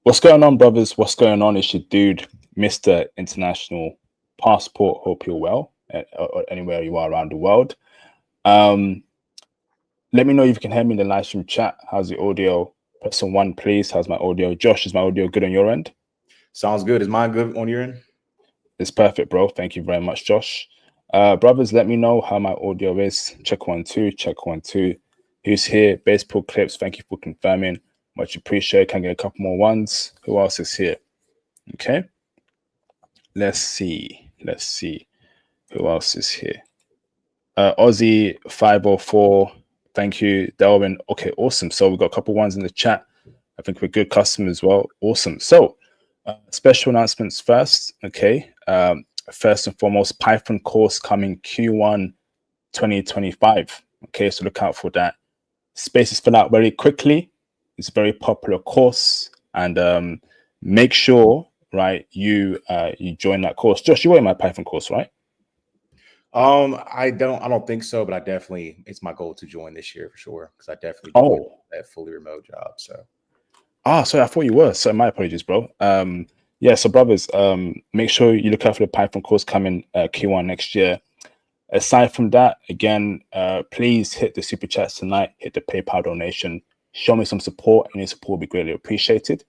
What's going on, brothers? What's going on? It's your dude, Mr. International Passport. Hope you're well, anywhere you are around the world. Um, Let me know if you can hear me in the live stream chat. How's the audio? Press on one, please. How's my audio? Josh, is my audio good on your end? Sounds good. Is mine good on your end? It's perfect, bro. Thank you very much, Josh. Brothers, let me know how my audio is. Check 1 2, check 1 2. Who's here? Baseball clips. Thank you for confirming. Much appreciated. Can I get a couple more ones? Who else is here? Okay. Let's see. Who else is here? Aussie 504. Thank you, Delvin. Okay, awesome. So we've got a couple ones in the chat. I think we're good customers as well. Awesome. So special announcements first. Okay. First and foremost, Python course coming Q1 2025. Okay, so look out for that. Spaces fill out very quickly. It's a very popular course, and make sure, right, you join that course. Josh, you were in my Python course, right? I don't think so, but it's my goal to join this year for sure, because I definitely do that fully remote job. So sorry, I thought you were. So my apologies, bro. Yeah, so brothers, make sure you look out for the Python course coming Q1 next year. Aside from that, again, please hit the super chats tonight, hit the PayPal donation, show me some support. Any support will be greatly appreciated.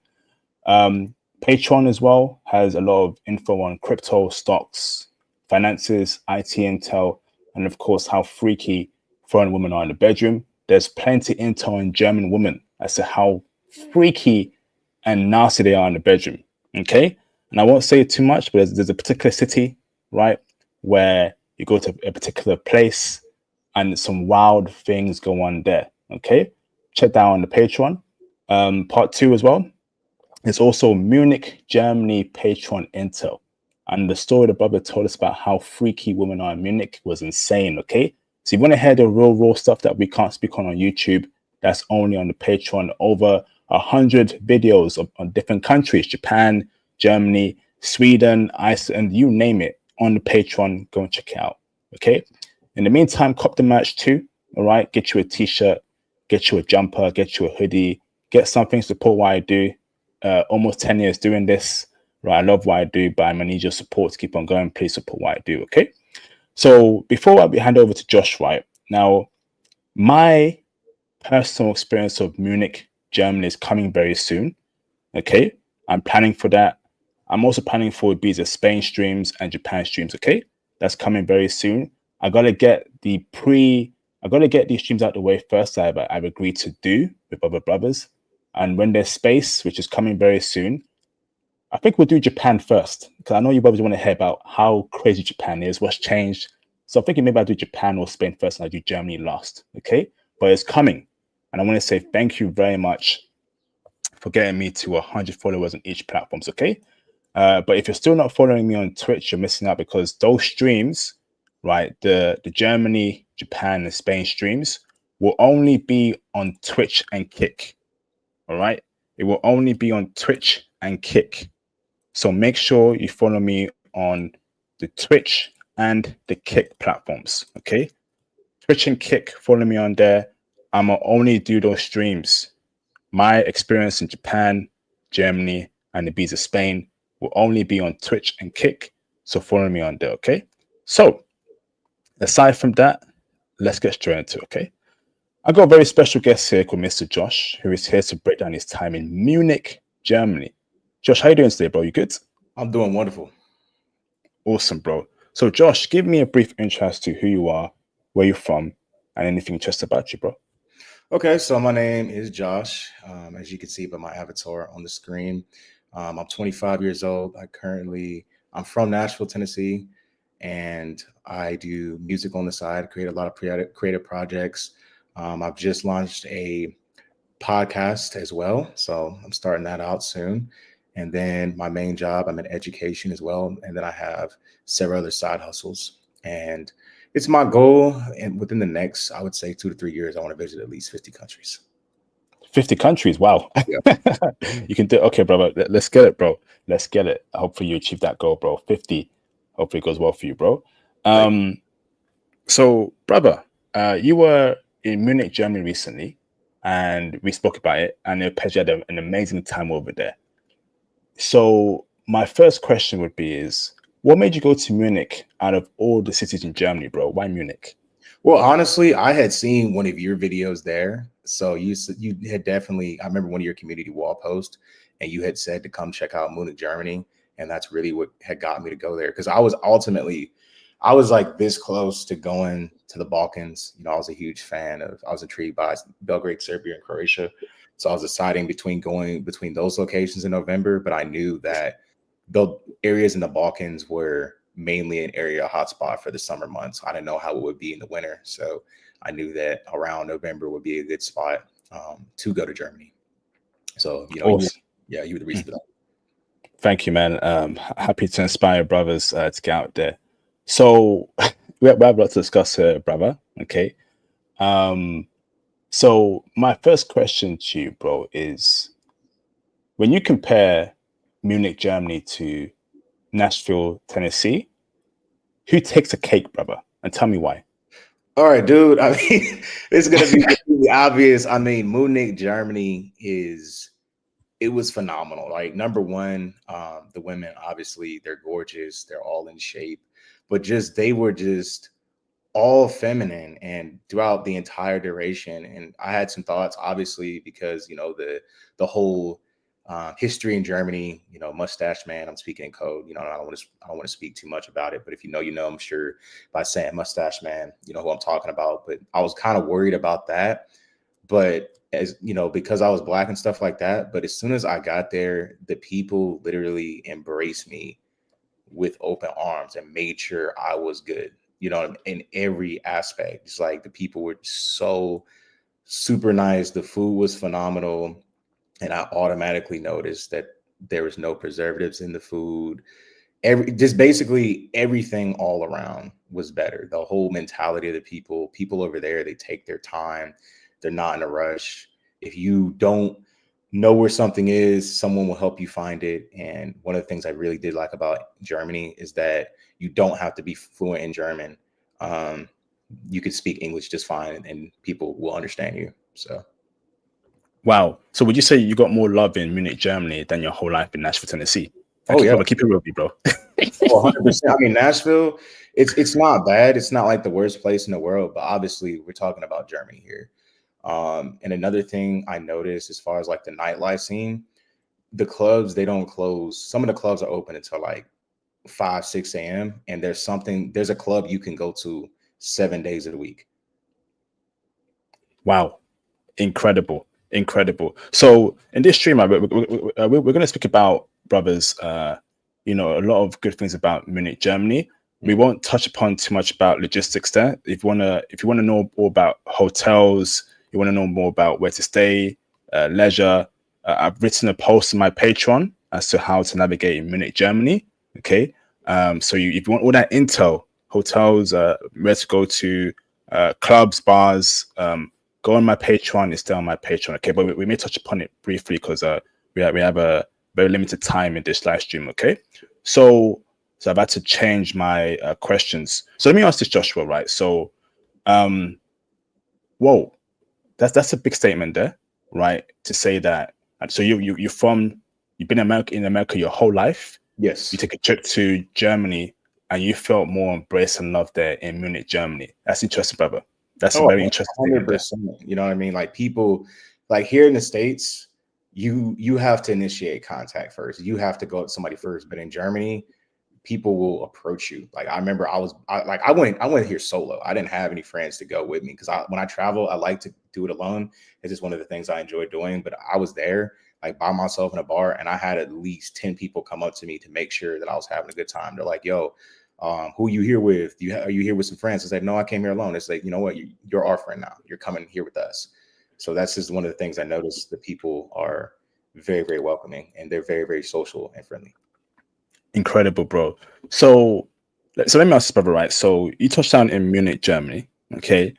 Patreon as well has a lot of info on crypto, stocks, finances, IT intel, and of course, how freaky foreign women are in the bedroom. There's plenty intel on German women as to how freaky and nasty they are in the bedroom. Okay. And I won't say too much, but there's a particular city, right, where you go to a particular place and some wild things go on there. Okay. Check that out on the Patreon. Part 2 as well. There's also Munich, Germany Patreon intel. And the story the brother told us about how freaky women are in Munich was insane. Okay. So you want to hear the real raw stuff that we can't speak on YouTube, that's only on the Patreon. Over 100 videos on different countries, Japan, Germany, Sweden, Iceland, you name it, on the Patreon. Go and check it out. Okay. In the meantime, cop the merch too. All right. Get you a t-shirt, get you a jumper, get you a hoodie, get something to support what I do. Almost 10 years doing this. Right. I love what I do, but I'm gonna need your support to keep on going. Please support what I do. Okay. So before we hand over to Josh, right now, my personal experience of Munich, Germany is coming very soon. Okay. I'm planning for that. I'm also planning for Ibiza Spain streams and Japan streams. Okay. That's coming very soon. I gotta get these streams out the way first. I've agreed to do with other brothers. And when there's space, which is coming very soon, I think we'll do Japan first, because I know you brothers want to hear about how crazy Japan is, what's changed. So I'm thinking maybe I'll do Japan or Spain first and I'll do Germany last. Okay. But it's coming. And I want to say thank you very much for getting me to 100 followers on each platforms. Okay. But if you're still not following me on Twitch, you're missing out, because those streams, right, the Germany, Japan, and Spain streams will only be on Twitch and Kick. All right. It will only be on Twitch and Kick. So make sure you follow me on the Twitch and the Kick platforms. Okay. Twitch and Kick, follow me on there. I'm going to only do those streams. My experience in Japan, Germany, and Ibiza Spain will only be on Twitch and Kick. So follow me on there. Okay. So aside from that, let's get straight into it. Okay. I got a very special guest here called Mr. Josh, who is here to break down his time in Munich, Germany. Josh, how you doing today, bro? You good? I'm doing wonderful. Awesome, bro. So Josh, give me a brief intro as to who you are, where you're from, and anything just about you, bro. Okay, so my name is Josh, as you can see by my avatar on the screen. I'm 25 years old. I'm from Nashville, Tennessee, and I do music on the side, create a lot of creative projects. I've just launched a podcast as well, so I'm starting that out soon. And then my main job, I'm in education as well. And then I have several other side hustles. And it's my goal, and within the next, I would say 2 to 3 years, I want to visit at least 50 countries. 50 countries? Wow. Yep. You can do it. Okay, brother. Let's get it, bro. Let's get it. Hopefully you achieve that goal, bro. 50. Hopefully it goes well for you, bro. So, brother, you were in Munich, Germany recently, and we spoke about it, and you had an amazing time over there. So my first question would be is, what made you go to Munich out of all the cities in Germany, bro? Why Munich? Well, honestly, I had seen one of your videos there. So you had definitely, I remember one of your community wall posts, and you had said to come check out Munich, Germany. And that's really what had got me to go there. Because I was like this close to going to the Balkans. You know, I was a huge fan of, I was intrigued by Belgrade, Serbia, and Croatia. So I was deciding between going between those locations in November, but I knew that the areas in the Balkans were mainly an area hotspot for the summer months. I didn't know how it would be in the winter, so I knew that around November would be a good spot to go to Germany. So Awesome. you were the reason for that. Thank you, man. Happy to inspire brothers to get out there. So we have a lot to discuss here, brother. Okay. So my first question to you, bro, is when you compare Munich, Germany to Nashville, Tennessee, who takes a cake, brother? And tell me why. All right, dude. I mean, it's gonna be really obvious. I mean, Munich, Germany it was phenomenal. Like number one, the women, obviously, they're gorgeous, they're all in shape, but just they were just all feminine and throughout the entire duration. And I had some thoughts, obviously, because the whole history in Germany, mustache man. I'm speaking in code. I don't want to speak too much about it, but if I'm sure by saying mustache man, you know who I'm talking about. But I was kind of worried about that. But as because I was black and stuff like that. But as soon as I got there, the people literally embraced me with open arms and made sure I was good, in every aspect. It's like the people were so super nice. The food was phenomenal. And I automatically noticed that there was no preservatives in the food. Just basically everything all around was better. The whole mentality of the people over there, they take their time. They're not in a rush. If you don't know where something is, someone will help you find it. And one of the things I really did like about Germany is that you don't have to be fluent in German. You could speak English just fine and people will understand you. So. Wow. So would you say you got more love in Munich, Germany than your whole life in Nashville, Tennessee? Oh yeah. Keep it real, bro. Oh, 100%. I mean, Nashville, it's not bad. It's not like the worst place in the world, but obviously we're talking about Germany here. And another thing I noticed as far as like the nightlife scene, the clubs, they don't close. Some of the clubs are open until like 5, 6 a.m. And there's a club you can go to 7 days of the week. Wow. Incredible. So in this stream, we're going to speak about, brothers, a lot of good things about Munich, Germany. We won't touch upon too much about logistics there. If you want to know more about hotels, you want to know more about where to stay, leisure, I've written a post on my Patreon as to how to navigate in Munich, Germany. Okay. So if you want all that intel, hotels, where to go to, clubs, bars, go on my Patreon. It's still on my Patreon. Okay. But we may touch upon it briefly because we have a very limited time in this live stream. Okay. So I've had to change my questions. So let me ask this, Joshua, right? So, whoa, that's a big statement there, right? To say that. So you've been in America your whole life. Yes. You take a trip to Germany and you felt more embraced and loved there in Munich, Germany. That's interesting, brother. That's a very interesting 100%. You know what I mean? Like people, like here in the States, you have to initiate contact first. You have to go to somebody first. But in Germany, people will approach you. Like I remember I went here solo. I didn't have any friends to go with me because when I travel, I like to do it alone. It's just one of the things I enjoy doing. But I was there like by myself in a bar and I had at least 10 people come up to me to make sure that I was having a good time. They're like, yo, who are you here with? Are you here with some friends? I said, no, I came here alone. It's like, you know what? You're our friend now. You're coming here with us. So that's just one of the things I noticed. The people are very, very welcoming and they're very, very social and friendly. Incredible, bro. So let me ask this, brother, right? So you touched down in Munich, Germany. Okay.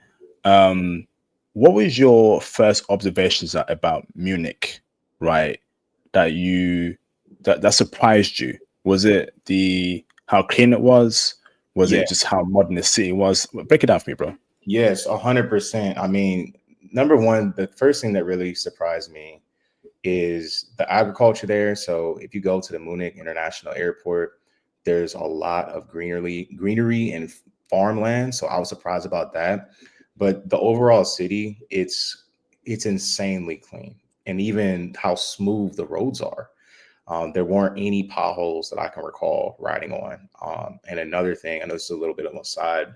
What was your first observations about Munich, right? That surprised you? Was it how clean it was? Was it just how modern the city was? Break it down for me, bro. Yes, 100%. I mean, number one, the first thing that really surprised me is the agriculture there. So if you go to the Munich International Airport, there's a lot of greenery and farmland. So I was surprised about that. But the overall city, it's insanely clean, and even how smooth the roads are. There weren't any potholes that I can recall riding on. And another thing, I know this is a little bit on the side.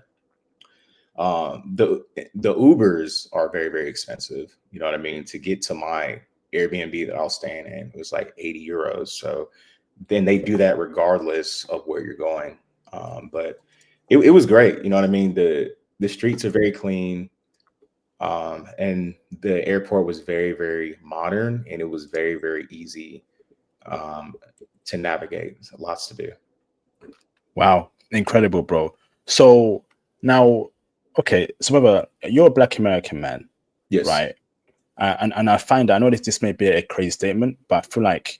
The Ubers are very, very expensive. You know what I mean? To get to my Airbnb that I was staying in, it was like 80 euros. So then they do that regardless of where you're going. But it was great. You know what I mean? The streets are very clean. And the airport was very, very modern, and it was very, very easy to navigate. So lots to do. Wow, incredible, bro. So now, okay, so brother, you're a Black American man, Yes. right? And I find, I know this may be a crazy statement, but I feel like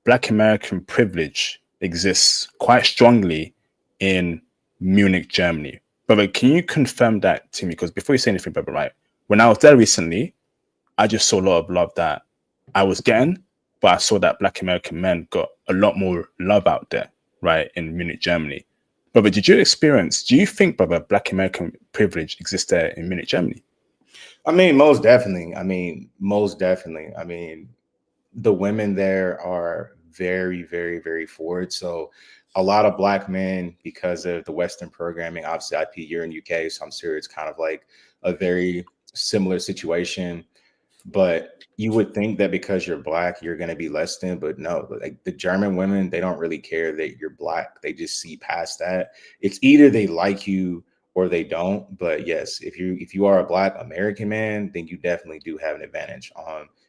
Black American privilege exists quite strongly in Munich, Germany. Brother, can you confirm that to me? Because before you say anything, brother, right? When I was there recently, I just saw a lot of love that I was getting, but I saw that Black American men got a lot more love out there, right, in Munich, Germany. Brother, do you think, brother, Black American privilege exists there in Munich, Germany? I mean, most definitely. The women there are very, very, very forward. So a lot of Black men, because of the Western programming, obviously IP, you're in UK, so I'm sure it's kind of like a very similar situation. But you would think that because you're Black, you're going to be less than, but no, like the German women, they don't really care that you're Black. They just see past that. It's either they like you or they don't. But yes, if you are a Black American man, then you definitely do have an advantage.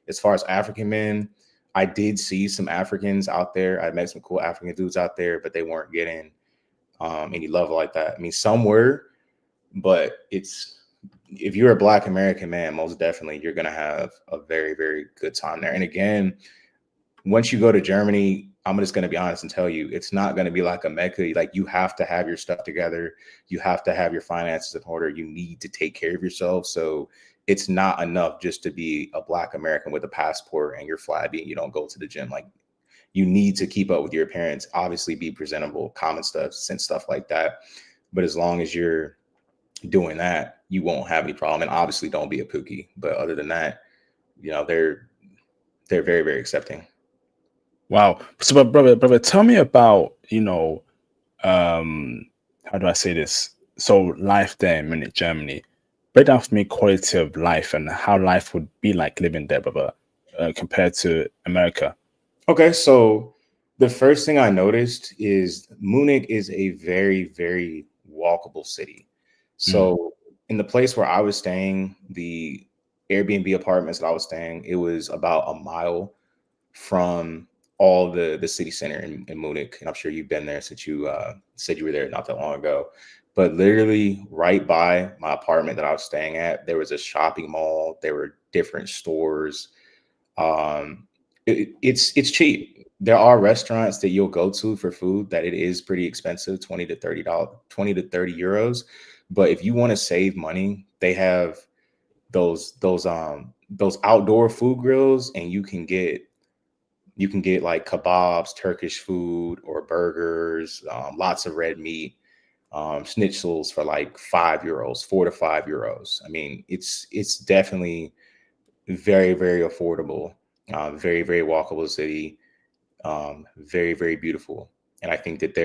As far as African men, I did see some Africans out there. I met some cool African dudes out there, but they weren't getting any love like that. I mean, some were, but if you're a Black American man, most definitely you're going to have a very, very good time there. And again, once you go to Germany, I'm just going to be honest and tell you, it's not going to be like a Mecca. Like, you have to have your stuff together. You have to have your finances in order. You need to take care of yourself. So it's not enough just to be a Black American with a passport and you're flabby and you don't go to the gym. Like, you need to keep up with your appearance, obviously be presentable, common stuff, and stuff like that. But as long as you're doing that, you won't have any problem. And obviously don't be a pookie. But other than that, they're very, very accepting. Wow. So, but brother, tell me about, how do I say this? So life there in Munich, Germany. Break down for me quality of life and how life would be like living there, brother, compared to America. Okay, so the first thing I noticed is Munich is a very, very walkable city. So in the place where I was staying, the Airbnb apartments that I was staying, it was about a mile from all the city center in Munich. And I'm sure you've been there since you said you were there not that long ago. But literally right by my apartment that I was staying at, there was a shopping mall. There were different stores. It's cheap. There are restaurants that you'll go to for food that it is pretty expensive, $20 to 30 euros. But if you want to save money, they have those outdoor food grills, and you can get like kebabs, Turkish food, or burgers, lots of red meat, schnitzels for like €5, €4 to €5. I mean, it's definitely very, very affordable, very, very walkable city, very, very beautiful. And I think that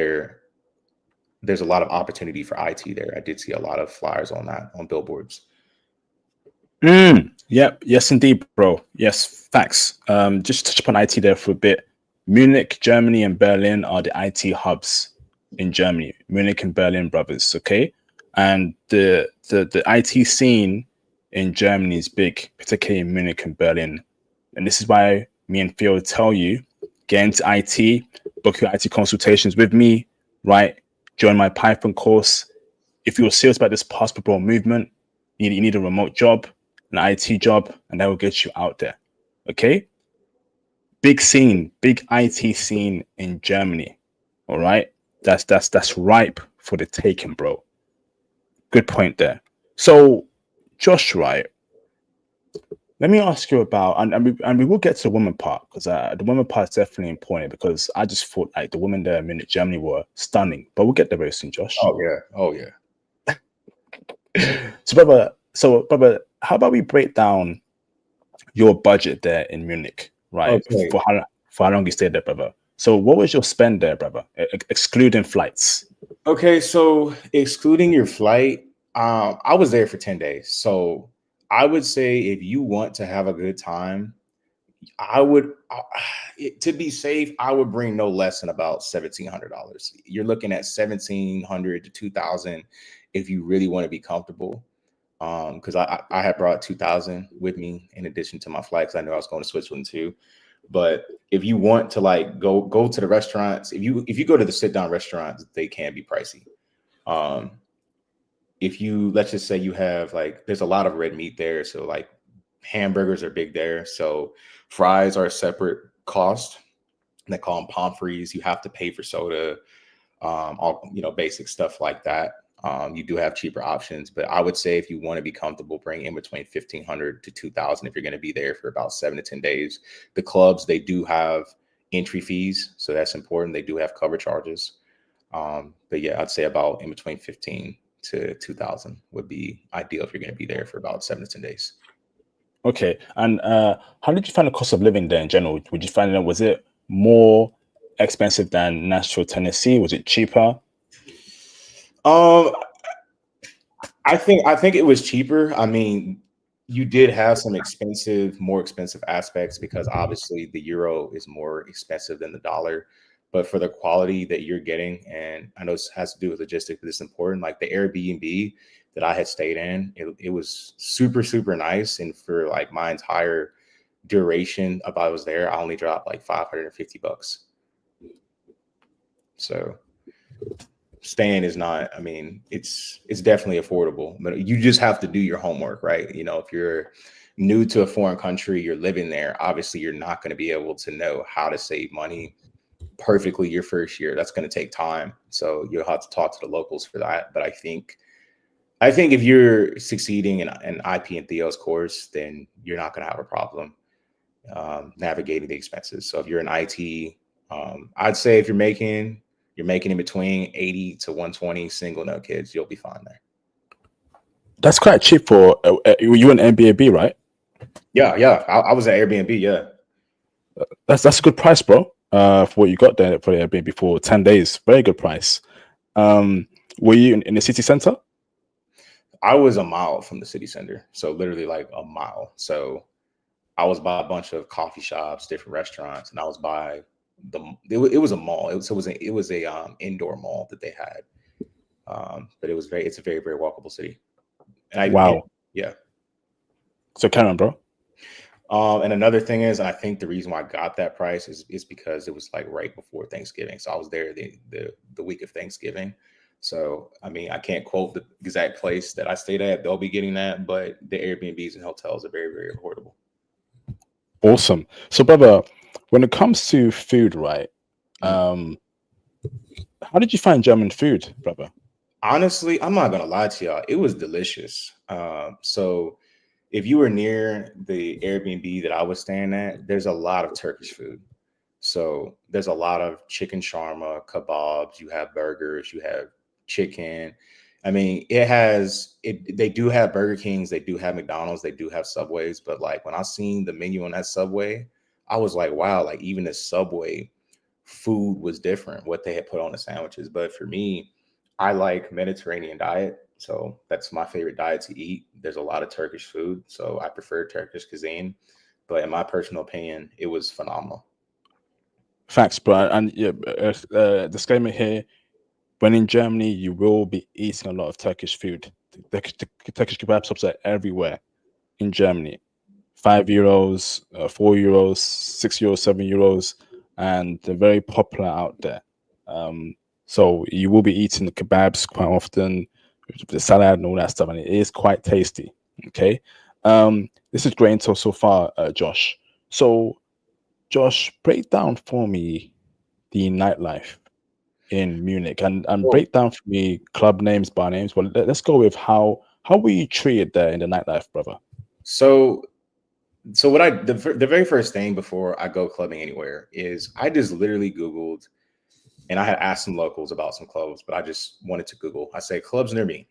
there's a lot of opportunity for IT there. I did see a lot of flyers on that on billboards. Yep. Yes, indeed, bro. Yes, facts. Just touch upon IT there for a bit. Munich, Germany, and Berlin are the IT hubs in Germany. Munich and Berlin, brothers. Okay, and the IT scene in Germany is big, particularly in Munich and Berlin. And this is why me and Theo tell you, get into IT, book your IT consultations with me, right? Join my Python course. If you're serious about this passport movement, you need a remote job, an IT job, and that will get you out there. Okay? Big scene, big IT scene in Germany. All right? That's ripe for the taking, bro. Good point there. So, Josh, right? Let me ask you about, and we will get to the women part because the women part is definitely important because I just thought like the women there in Munich, Germany were stunning, but we'll get there very soon, Josh. Oh yeah. Oh yeah. So brother, how about we break down your budget there in Munich, right? Okay. For how long you stayed there, brother. So what was your spend there, brother, excluding flights? Okay, so excluding your flight, I was there for 10 days. So I would say if you want to have a good time, I would, to be safe, I would bring no less than about $1,700. You're looking at 1,700 to 2,000 if you really want to be comfortable. Because I had brought 2,000 with me in addition to my flight, because I knew I was going to Switzerland too. But if you want to like go to the restaurants, if you go to the sit down restaurants, they can be pricey. Um, if you, let's just say you have like, there's a lot of red meat there, so like hamburgers are big there. So fries are a separate cost. They call them pomfries. You have to pay for soda, all basic stuff like that. You do have cheaper options, but I would say if you want to be comfortable, bring in between 1,500 to 2,000 if you're going to be there for about 7 to 10 days. The clubs, they do have entry fees, so that's important. They do have cover charges, but yeah, I'd say about in between 15 to 2,000 would be ideal if you're going to be there for about 7 to 10 days. Okay, and how did you find the cost of living there in general? Would you find that was it more expensive than Nashville, Tennessee? Was it cheaper? Um, I think it was cheaper. I mean, you did have some more expensive aspects because obviously the euro is more expensive than the dollar. But for the quality that you're getting, and I know this has to do with logistics, but it's important. Like the Airbnb that I had stayed in, it was super, super nice. And for like my entire duration of I was there, I only dropped like $550. So staying is not, I mean, it's definitely affordable, but you just have to do your homework, right? If you're new to a foreign country, you're living there, obviously you're not going to be able to know how to save money perfectly your first year. That's going to take time, so you'll have to talk to the locals for that. But I think if you're succeeding in an IP and Theo's course, then you're not going to have a problem navigating the expenses. So if you're in IT, I'd say if you're making in between 80 to 120 single, no kids, you'll be fine there. That's quite cheap for you an Airbnb, right? Yeah. I was at Airbnb. Yeah. That's a good price, bro. For what you got there for the Airbnb for 10 days, very good price. Um, were you in the city center? I was a mile from the city center. So literally like a mile. So I was by a bunch of coffee shops, different restaurants, and I was by it was a mall. It was a indoor mall that they had. But it's a very, very walkable city. And Wow. yeah. So Karen, bro. And another thing is, and I think the reason why I got that price is because it was like right before Thanksgiving. So I was there the week of Thanksgiving. So I mean, I can't quote the exact place that I stayed at. They'll be getting that, but the Airbnbs and hotels are very, very affordable. Awesome. So, brother, when it comes to food, right? Um, how did you find German food, brother? Honestly, I'm not gonna lie to y'all. It was delicious. So if you were near the Airbnb that I was staying at, there's a lot of Turkish food. So there's a lot of chicken shawarma, kebabs, you have burgers, you have chicken. I mean, they do have Burger Kings, they do have McDonald's, they do have Subways, but like when I seen the menu on that Subway, I was like, wow, like even the Subway food was different, what they had put on the sandwiches. But for me, I like Mediterranean diet. So that's my favorite diet to eat. There's a lot of Turkish food, so I prefer Turkish cuisine. But in my personal opinion, it was phenomenal. Facts, bro. And yeah, disclaimer here: when in Germany, you will be eating a lot of Turkish food. The Turkish kebab shops are everywhere in Germany. €5, €4, €6, €7, and they're very popular out there. So you will be eating the kebabs quite often, with the salad and all that stuff, and it is quite tasty. Okay, this is great until so far, Josh. So, Josh, break down for me the nightlife in Munich, and Well, break down for me club names, bar names. Well, let's go with how were you treated there in the nightlife, brother? so So what the very first thing before I go clubbing anywhere is I just literally Googled, and I had asked some locals about some clubs, but I just wanted to Google. I say clubs near me.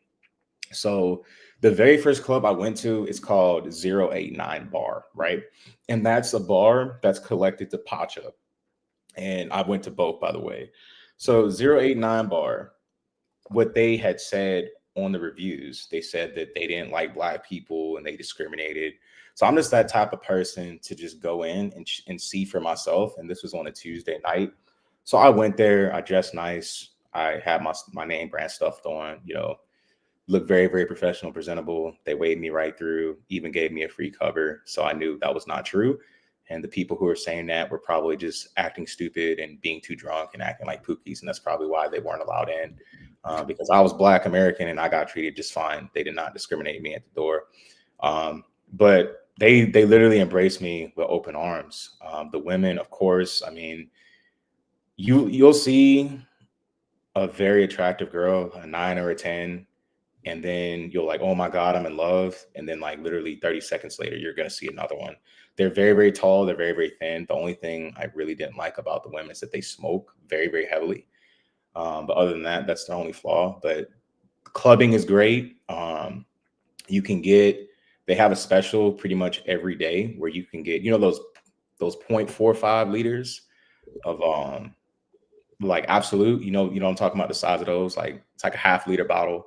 So the very first club I went to is called 089 Bar, right? And that's a bar that's collected to Pacha. And I went to both, by the way. So 089 Bar, what they had said on the reviews, they said that they didn't like Black people and they discriminated. So I'm just that type of person to just go in and see for myself. And this was on a Tuesday night. So I went there, I dressed nice. I had my name brand stuffed on, looked very, very professional, presentable. They waved me right through, even gave me a free cover. So I knew that was not true. And the people who were saying that were probably just acting stupid and being too drunk and acting like pookies. And that's probably why they weren't allowed in, because I was Black American and I got treated just fine. They did not discriminate me at the door. But they literally embraced me with open arms. The women, of course, I mean, you'll see a very attractive girl, a 9 or a 10, and then you're like, oh my God, I'm in love. And then like literally 30 seconds later, you're going to see another one. They're very, very tall. They're very, very thin. The only thing I really didn't like about the women is that they smoke very, very heavily. But other than that, that's the only flaw. But clubbing is great. They have a special pretty much every day where you can get, those 0.45 liters of like Absolute, I'm talking about the size of those, like it's like a half-liter bottle.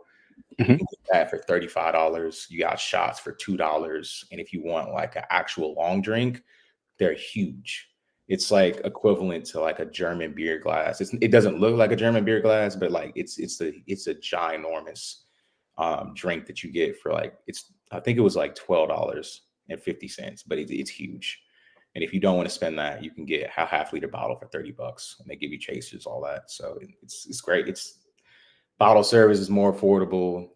You can get that for $35. You got shots for $2. And if you want like an actual long drink, they're huge. It's like equivalent to like a German beer glass. It doesn't look like a German beer glass, but like it's a ginormous drink that you get for like, I think it was like $12.50, but it's huge. And if you don't want to spend that, you can get a half-liter bottle for $30, and they give you chasers, all that. So it's great. Bottle service is more affordable.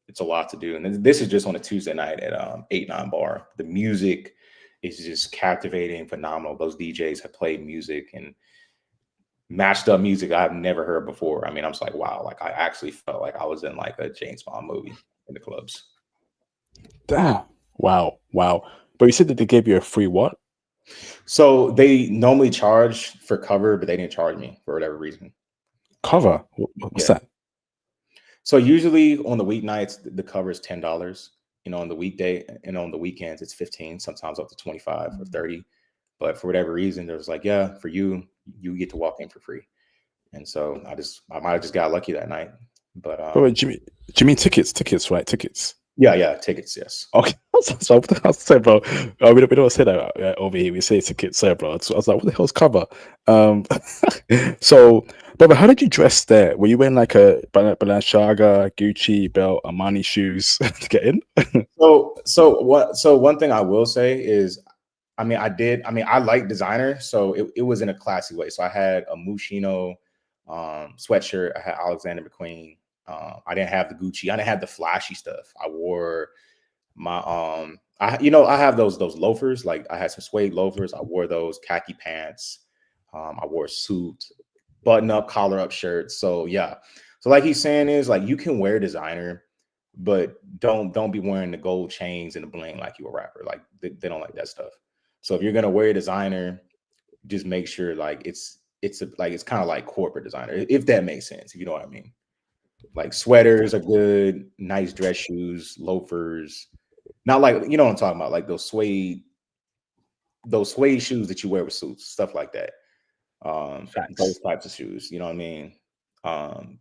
It's a lot to do. And this is just on a Tuesday night at 89 Bar. The music is just captivating, phenomenal. Those DJs have played music and matched up music I've never heard before. I mean, I'm just like, wow, like I actually felt like I was in like a James Bond movie in the clubs. Damn. Wow. But you said that they gave you a free what? So they normally charge for cover, but they didn't charge me for whatever reason. Cover? What's that? So usually on the weeknights, the cover is $10. On the weekday and on the weekends, it's 15, sometimes up to 25 or 30. But for whatever reason, there's like, yeah, for you get to walk in for free. And so I might have just got lucky that night. But do you mean tickets? Tickets, right? Tickets. Yeah, tickets, yes. Okay. So what the hell say, bro? We don't say that over here. We say tickets, so bro. I was like, what the hell's cover? So, brother, how did you dress there? Were you wearing like a Balenciaga, Gucci belt, Armani shoes to get in? So one thing I will say is, I like designer, so it was in a classy way. So I had a Moschino sweatshirt. I had Alexander McQueen. I didn't have the Gucci. I didn't have the flashy stuff. I wore my I have those loafers. Like I had some suede loafers. I wore those khaki pants. I wore a suit, button up, collar up shirt. So yeah. So like he's saying is like you can wear designer, but don't be wearing the gold chains and the bling like you a rapper. Like they don't like that stuff. So if you're gonna wear designer, just make sure like it's kind of like corporate designer, if that makes sense, if you know what I mean. Like sweaters are good, nice dress shoes, loafers. Not like, you know what I'm talking about, like those suede shoes that you wear with suits, stuff like that. Those types of shoes, you know what I mean?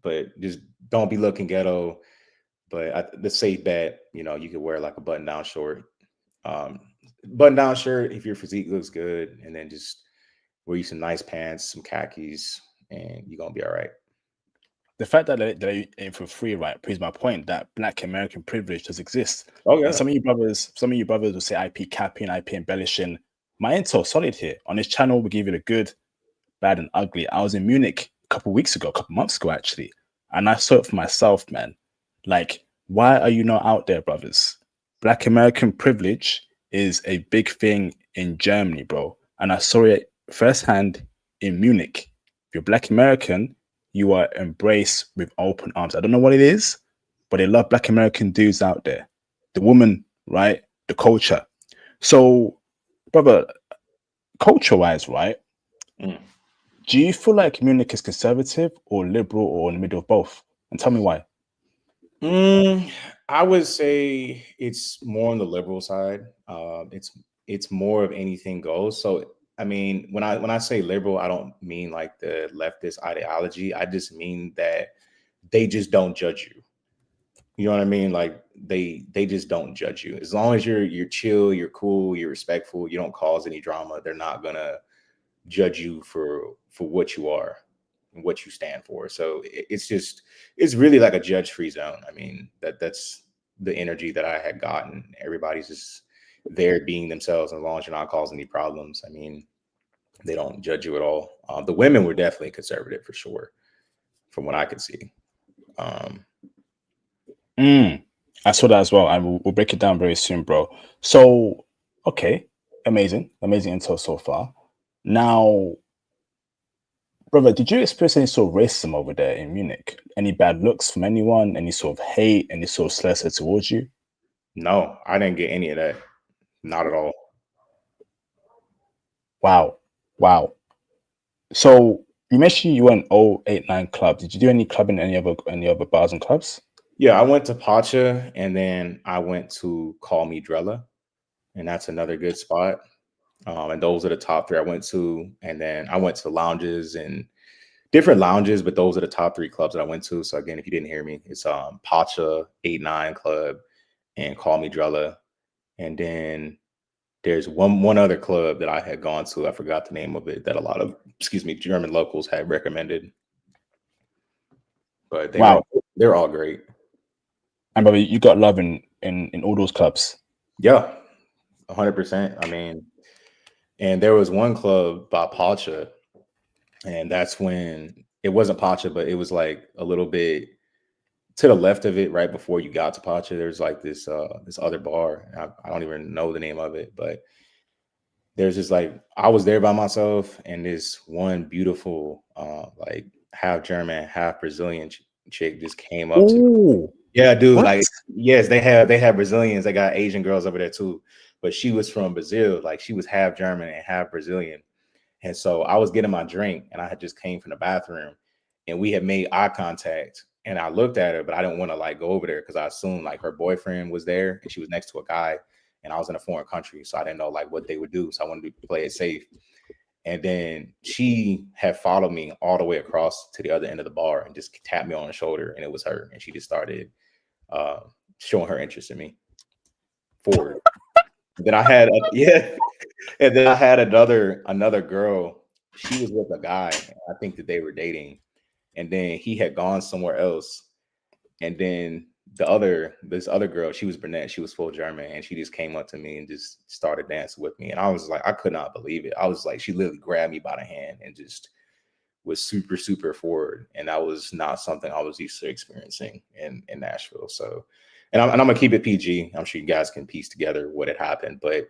But just don't be looking ghetto. But the safe bet, you could wear like a button-down shirt if your physique looks good, and then just wear you some nice pants, some khakis, and you're gonna be all right. The fact that they're in for free, right, proves my point that Black American privilege does exist. Oh yeah. And some of you brothers will say IP capping, IP embellishing. My intel solid here. On this channel, we give you the good, bad, and ugly. I was in Munich a couple months ago actually, and I saw it for myself, man. Like, why are you not out there, brothers? Black American privilege is a big thing in Germany, bro. And I saw it firsthand in Munich. If you're Black American, you are embraced with open arms. I don't know what it is, but they love Black American dudes out there. The woman, right? The culture. So, brother, culture-wise, right? Mm. Do you feel like Munich is conservative or liberal or in the middle of both? And tell me why. Mm, I would say it's more on the liberal side. It's more of anything goes. So I mean, when I say liberal, I don't mean like the leftist ideology. I just mean that they just don't judge you. You know what I mean? Like they just don't judge you. As long as you're chill, you're cool, you're respectful, you don't cause any drama, they're not gonna judge you for what you are and what you stand for. So it's really like a judge-free zone. I mean, that's the energy that I had gotten. Everybody's just there being themselves as long as you're not causing any problems. I mean, they don't judge you at all. The women were definitely conservative for sure, from what I could see. Um, I saw that as well, and we'll break it down very soon, bro. So, okay, amazing, amazing intel so far. Now, brother, did you experience any sort of racism over there in Munich? Any bad looks from anyone? Any sort of hate? Any sort of slur said towards you? no, I didn't get any of that. Not at all. Wow, wow. So you mentioned you went 089 club. Did you do any clubbing in any other bars and clubs? Yeah, I went to Pacha and then I went to Call Me Drella, and that's another good spot. And those are the top three I went to. And then I went to lounges and different lounges, but those are the top three clubs that I went to. So again, if you didn't hear me, it's Pacha 89 Club and Call Me Drella. And then there's one other club that I had gone to. I forgot the name of it that a lot of German locals had recommended. But Wow. they're all great. And brother, you got love in all those clubs. Yeah, 100%. I mean, and there was one club by Pacha, and that's when it wasn't Pacha, but it was like a little bit to the left of it, right before you got to Pacha. There's like this other bar. I don't even know the name of it, but there's just like I was there by myself, and this one beautiful, like half German, half Brazilian chick just came up to me. Oh, Yeah, dude. what? Like, yes, they have Brazilians. They got Asian girls over there too, but she was from Brazil. Like, she was half German and half Brazilian. And so I was getting my drink and I had just came from the bathroom and we had made eye contact. And I looked at her, but I didn't want to like go over there because I assumed like her boyfriend was there and she was next to a guy and I was in a foreign country. So I didn't know like what they would do. So I wanted to play it safe. And then she had followed me all the way across to the other end of the bar and just tapped me on the shoulder. And it was her. And she just started uh, showing her interest in me forward. Then I had yeah, and then I had another girl. She was with a guy. I think that they were dating, and then he had gone somewhere else. And then this other girl, she was brunette. She was full German, and she just came up to me and just started dancing with me. And I was like, I could not believe it. I was like, she literally grabbed me by the hand and just was super super forward, and that was not something I was used to experiencing in Nashville. So, and I'm gonna keep it PG. I'm sure you guys can piece together what had happened, but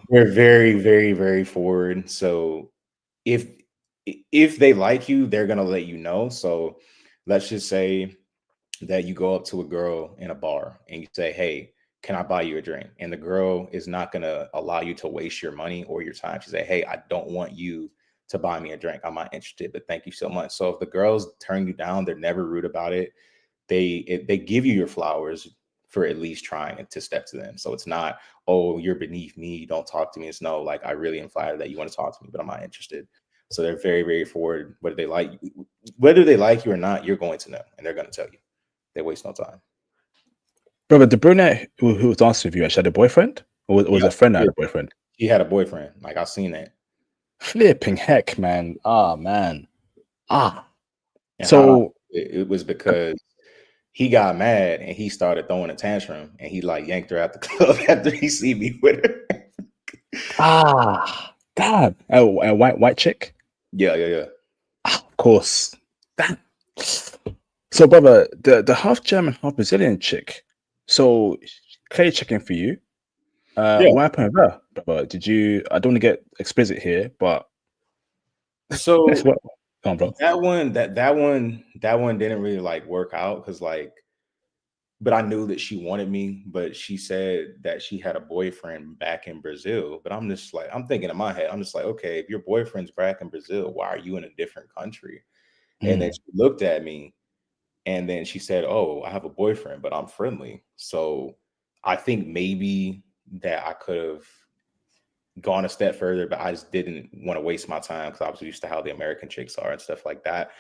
they're very, very, very forward. So if if they like you, they're gonna let you know. So let's just say that you go up to a girl in a bar and you say, "Hey, can I buy you a drink?" And the girl is not gonna allow you to waste your money or your time. She say, "Hey, I don't want you to buy me a drink. I'm not interested, but thank you so much." So if the girls turn you down, they're never rude about it. They give you your flowers for at least trying to step to them. So it's not, oh, you're beneath me, don't talk to me. It's no, like I really am flattered that you want to talk to me, but I'm not interested. So they're very, very forward. Whether they like you or not, you're going to know, and they're going to tell you. They waste no time. Brother, the brunette who was dancing with you, actually had a boyfriend? Or was Yeah, a friend that had a boyfriend? he had a boyfriend. Like I've seen that. Flipping heck, man. Ah, man. Ah. And how So, it was because he got mad and he started throwing a tantrum and he like yanked her out the club after he see me with her. God. A white chick? Yeah, yeah, yeah. Of course. That. So, brother, the half German, half Brazilian chick. So, clearly checking for you. Yeah. What happened with her, brother? Did you? I don't want to get explicit here, but So what? Come on, bro. that one didn't really like work out because like but I knew that she wanted me. But she said that she had a boyfriend back in Brazil. But I'm just like, I'm thinking in my head, I'm just like, okay, if your boyfriend's back in Brazil, why are you in a different country? And then Mm. she looked at me and then she said, "Oh, I have a boyfriend, but I'm friendly." So I think maybe that I could have gone a step further, but I just didn't want to waste my time because I was used to how the American chicks are and stuff like that.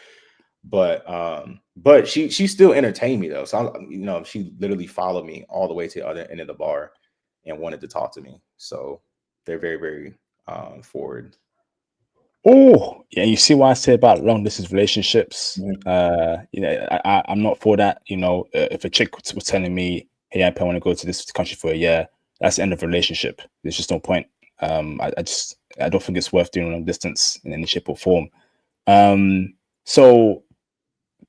But she still entertained me though. So she literally followed me all the way to the other end of the bar and wanted to talk to me. So they're very, very forward. Oh, yeah. You see what I say about long distance relationships? Mhm. I'm not for that. If a chick was telling me, "Hey, I want to go to this country for a year," that's the end of the relationship. There's just no point. I don't think it's worth doing long distance in any shape or form. So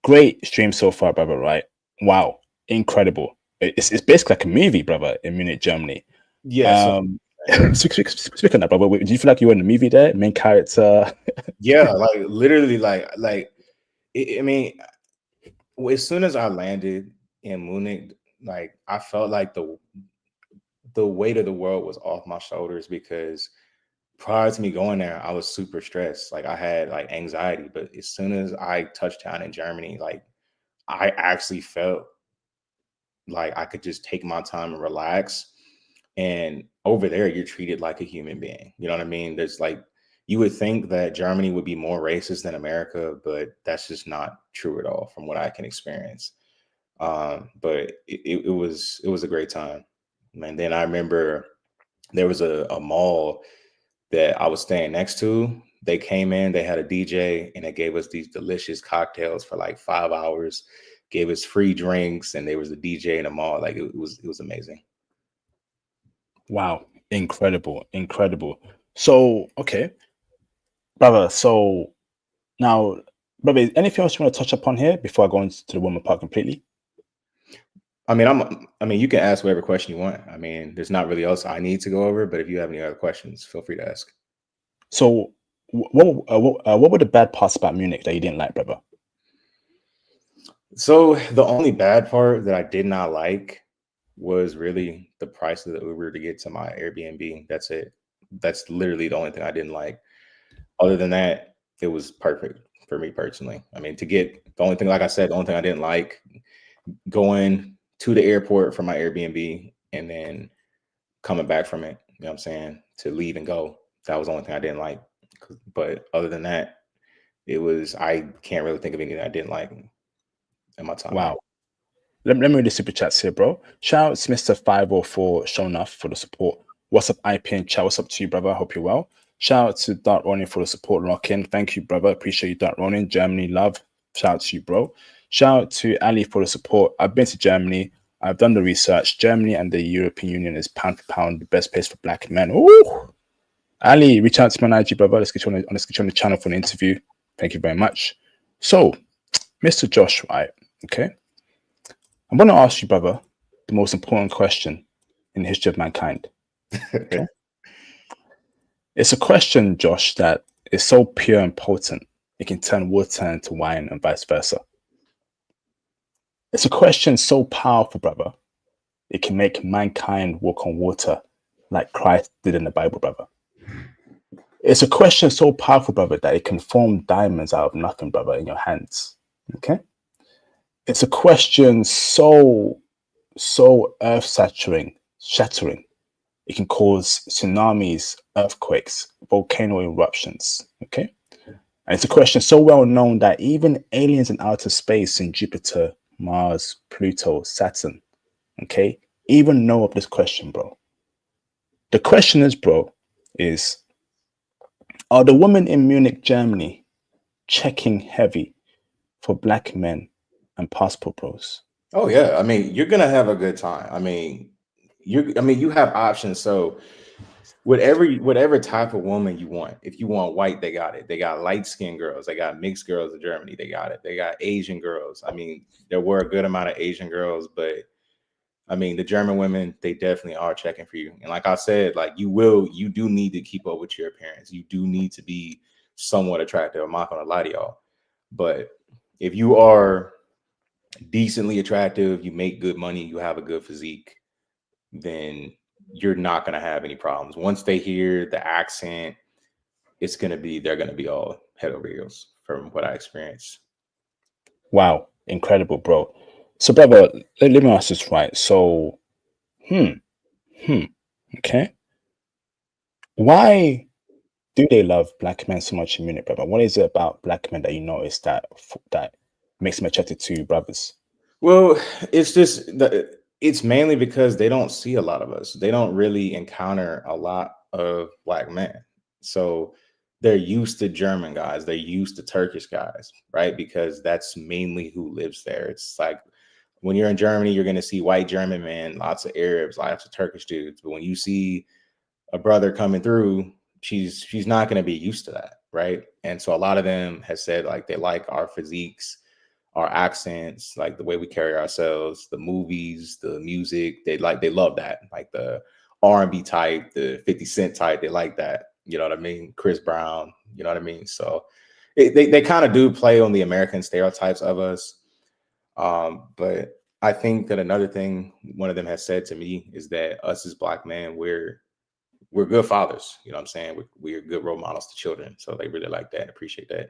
great stream so far, brother. Right? Wow, incredible. It's basically like a movie, brother, in Munich, Germany. Yeah. So Um, speaking of that, brother, do you feel like you were in the movie there, main character? yeah, like literally, I mean, as soon as I landed in Munich, like I felt like the weight of the world was off my shoulders because prior to me going there, I was super stressed. Like I had like anxiety, but as soon as I touched down in Germany, like I actually felt like I could just take my time and relax. And over there, you're treated like a human being. You know what I mean? There's like, you would think that Germany would be more racist than America, but that's just not true at all from what I can experience. But it was a great time. And then I remember there was a mall that I was staying next to. They came in, they had a DJ, and they gave us these delicious cocktails for like 5 hours, gave us free drinks, and there was a DJ in the mall. Like it was amazing. Wow, incredible, incredible. So, okay, brother. So now, brother, is anything else you want to touch upon here before I go into the woman part completely? I mean, you can ask whatever question you want. I mean, there's not really else I need to go over, but if you have any other questions, feel free to ask. So, what were the bad parts about Munich that you didn't like, brother? So the only bad part that I did not like was really the price of the Uber to get to my Airbnb. That's it. That's literally the only thing I didn't like. Other than that, it was perfect for me personally. I mean, to get the only thing, like I said, the only thing I didn't like going to the airport for my Airbnb and then coming back from it. You know what I'm saying? To leave and go. That was the only thing I didn't like. But other than that, I can't really think of anything I didn't like in my time there. Wow. Let me read the super chats here, bro. Shout out to Mr. 504 showing off for the support. What's up, IP and chat? What's up to you, brother? Hope you're well. Shout out to Dart Ronin for the support lock in. Thank you, brother. Appreciate you, Dart Ronin. Germany love. Shout out to you, bro. Shout out to Ali for the support. I've been to Germany. I've done the research. Germany and the European Union is pound for pound the best place for black men. Ooh. Ali, reach out to my IG, brother. Let's get you on the channel for an interview. Thank you very much. So, Mr. Josh, right? Okay. I'm going to ask you, brother, the most important question in the history of mankind. Okay. It's a question, Josh, that is so pure and potent, it can turn water into wine and vice versa. It's a question so powerful, brother, it can make mankind walk on water like Christ did in the Bible, brother. It's a question so powerful, brother, that it can form diamonds out of nothing, brother, in your hands. Okay. It's a question so earth shattering. It can cause tsunamis, earthquakes, volcano eruptions. Okay. And it's a question so well known that even aliens in outer space in Jupiter, Mars, Pluto, Saturn, okay, even know of this question, bro. The question is, bro, is are the women in Munich, Germany checking heavy for black men and passport bros? Oh yeah, I mean, you're gonna have a good time. You have options. So whatever type of woman you want. If you want white, they got it. They got light skinned girls. They got mixed girls in Germany. They got it. They got Asian girls. I mean, there were a good amount of Asian girls, but I mean, the German women, they definitely are checking for you. And like I said, like you do need to keep up with your appearance. You do need to be somewhat attractive. I'm not gonna lie to y'all. But if you are decently attractive, you make good money, you have a good physique, then you're not going to have any problems. Once they hear the accent, they're going to be all head over heels from what I experienced. Wow, incredible, bro. So, brother, let me ask this right. So, hmm, hmm, okay. Why do they love black men so much in Munich, brother? What is it about black men that you notice that makes them attracted to brothers? Well, it's mainly because they don't see a lot of us. They don't really encounter a lot of black men. So they're used to German guys, they're used to Turkish guys, right? Because that's mainly who lives there. It's like when you're in Germany, you're going to see white German men, lots of Arabs, lots of Turkish dudes. But when you see a brother coming through, she's not going to be used to that, right? And so a lot of them has said like they like our physiques, our accents, like the way we carry ourselves, the movies, the music. They love that, like the R&B type, the 50 Cent type. They like that. You know what I mean? Chris Brown. You know what I mean? So they kind of do play on the American stereotypes of us. But I think that another thing one of them has said to me is that us as black men, we're good fathers. You know what I'm saying? We're good role models to children. So they really like that and appreciate that.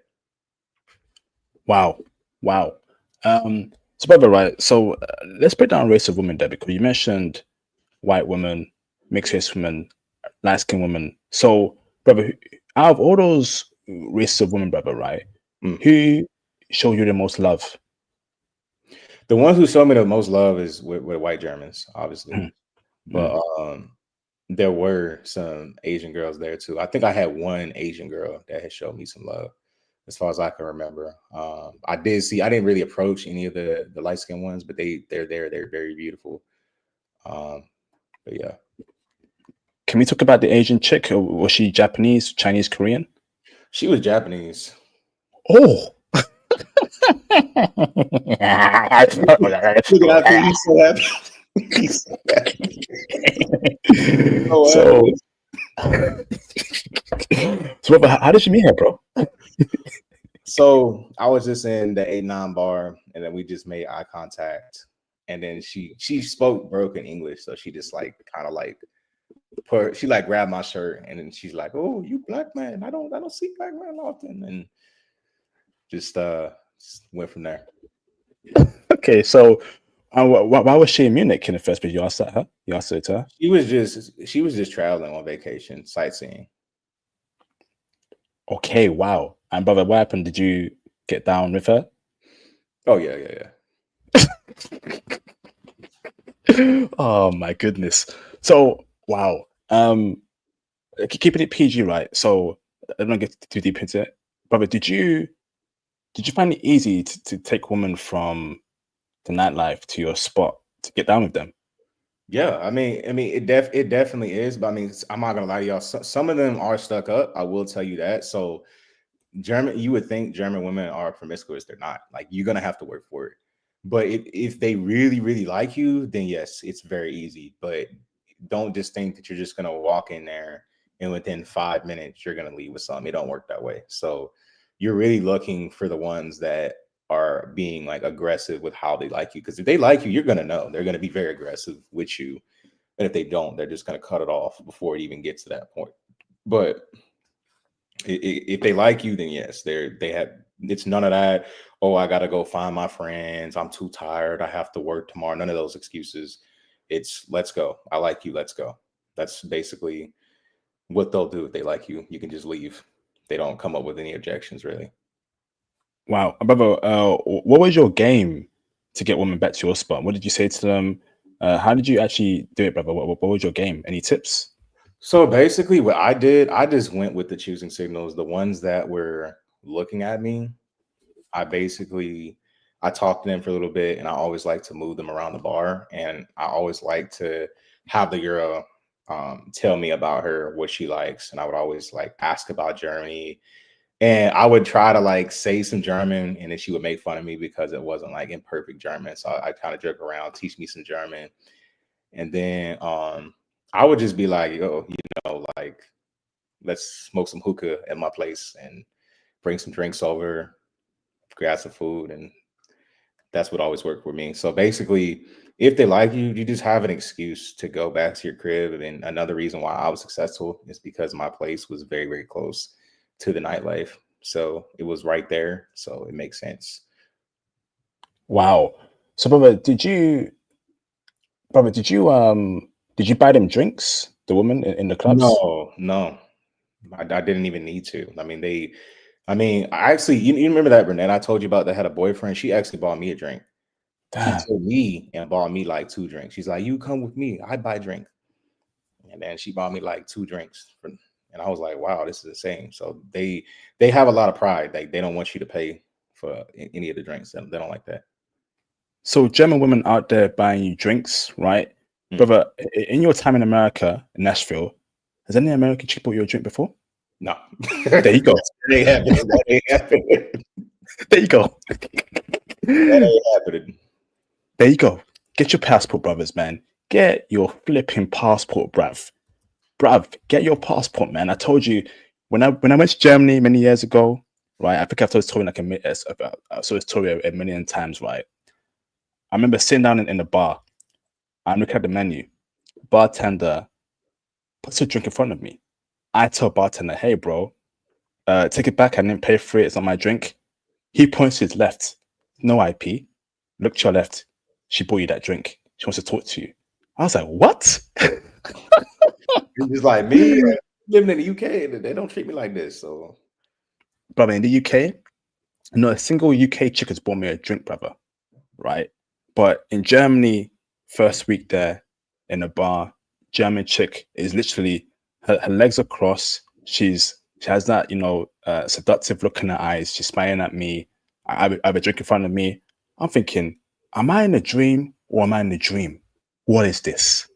Wow, wow. So, brother, right. So, let's break down race of women there because you mentioned white women, mixed race women, light skinned women. So, brother, out of all those races of women, brother, right, Mm. who show you the most love? The ones who show me the most love is with white Germans, obviously. Mm, But mm. there were some Asian girls there too. I think I had one Asian girl that had showed me some love, as far as I can remember. I didn't really approach any of the light skinned ones, but they're there. They're very beautiful. Um, but yeah, Can we talk about the Asian chick? Was she Japanese, Chinese, Korean? she was Japanese. Oh. Look at that. He's so happy. He's so happy. So So, happy. so brother, how did you meet her, bro? So I was just in the 8-9 bar, and then we just made eye contact. And then she spoke broken English, so she just like kind of like she like grabbed my shirt, and then she's like, "Oh, you black man? I don't see black men often," and just went from there. Okay, so why was she in Munich in the first place? You asked that her? You asked it to her? She was just traveling on vacation, sightseeing. Okay, wow. And brother, what happened? Did you get down with her? Oh yeah, yeah, yeah. Oh my goodness. So wow. Keeping it PG, right? So I don't get too deep into it. Brother, did you find it easy to take women from the nightlife to your spot to get down with them? Yeah, I mean, it definitely is. But I mean, I'm not gonna lie to y'all. Some of them are stuck up. I will tell you that. So you would think German women are promiscuous. They're not. Like you're gonna have to work for it. But if they really, really like you, then yes, it's very easy. But don't just think that you're just gonna walk in there and within 5 minutes you're gonna leave with something. It don't work that way. So you're really looking for the ones that are being like aggressive with how they like you. Because if they like you, you're gonna know. They're gonna be very aggressive with you. And if they don't, they're just gonna cut it off before it even gets to that point. But if they like you, then yes, they have. It's none of that. Oh, I gotta go find my friends. I'm too tired. I have to work tomorrow. None of those excuses. It's let's go. I like you. Let's go. That's basically what they'll do. If they like you, you can just leave. They don't come up with any objections, really. Wow. Brother, what was your game to get women back to your spot? What did you say to them? How did you actually do it, brother? What was your game? Any tips? So basically, what I did, I just went with the choosing signals. The ones that were looking at me, I basically I talked to them for a little bit, and I always like to move them around the bar, and I always like to have the girl tell me about her, what she likes, and I would always like ask about Germany, and I would try to like say some German, and then she would make fun of me because it wasn't like imperfect German. So I kind of joke around, teach me some German, and then I would just be like, yo, like let's smoke some hookah at my place and bring some drinks over, grab some food, and That's what always worked for me. So basically, if they like you, you just have an excuse to go back to your crib. And another reason why I was successful is because my place was very, very close to the nightlife. So it was right there. So it makes sense. Wow. So, brother, did you buy them drinks? The woman in the clubs? No, no, I didn't even need to. I actually, you remember that Renee I told you about that had a boyfriend? She actually bought me a drink. She Damn. took me and bought me like 2 drinks. She's like, "You come with me, I buy drink." And then she bought me like 2 drinks, and I was like, "Wow, this is insane." So they have a lot of pride. Like they don't want you to pay for any of the drinks. They don't like that. So German women out there buying you drinks, right? Mm. Brother, in your time in America, in Nashville, has any American chick bought you a drink before? No, There you go. that ain't happening. That ain't happening. There you go. That ain't happening. There you go. Get your passport, brothers, man. Get your flipping passport, bruv. Bruv, get your passport, man. I told you when I went to Germany many years ago, right? I think I've told this story like I saw this story a million times, right? I remember sitting down in the bar. I'm looking at the menu. Bartender puts a drink in front of me. I tell bartender, "Hey, bro, take it back. I didn't pay for it. It's not my drink." He points to his left. No IP. Look to your left. She bought you that drink. She wants to talk to you. I was like, what? It's just like me living in the UK. They don't treat me like this. So, Brother, in the UK, not a single UK chick has bought me a drink, brother. Right? But in Germany, first week there in a bar, German chick is literally her legs are crossed. She has that, seductive look in her eyes. She's smiling at me. I have a drink in front of me. I'm thinking, am I in a dream or am I in a dream? What is this?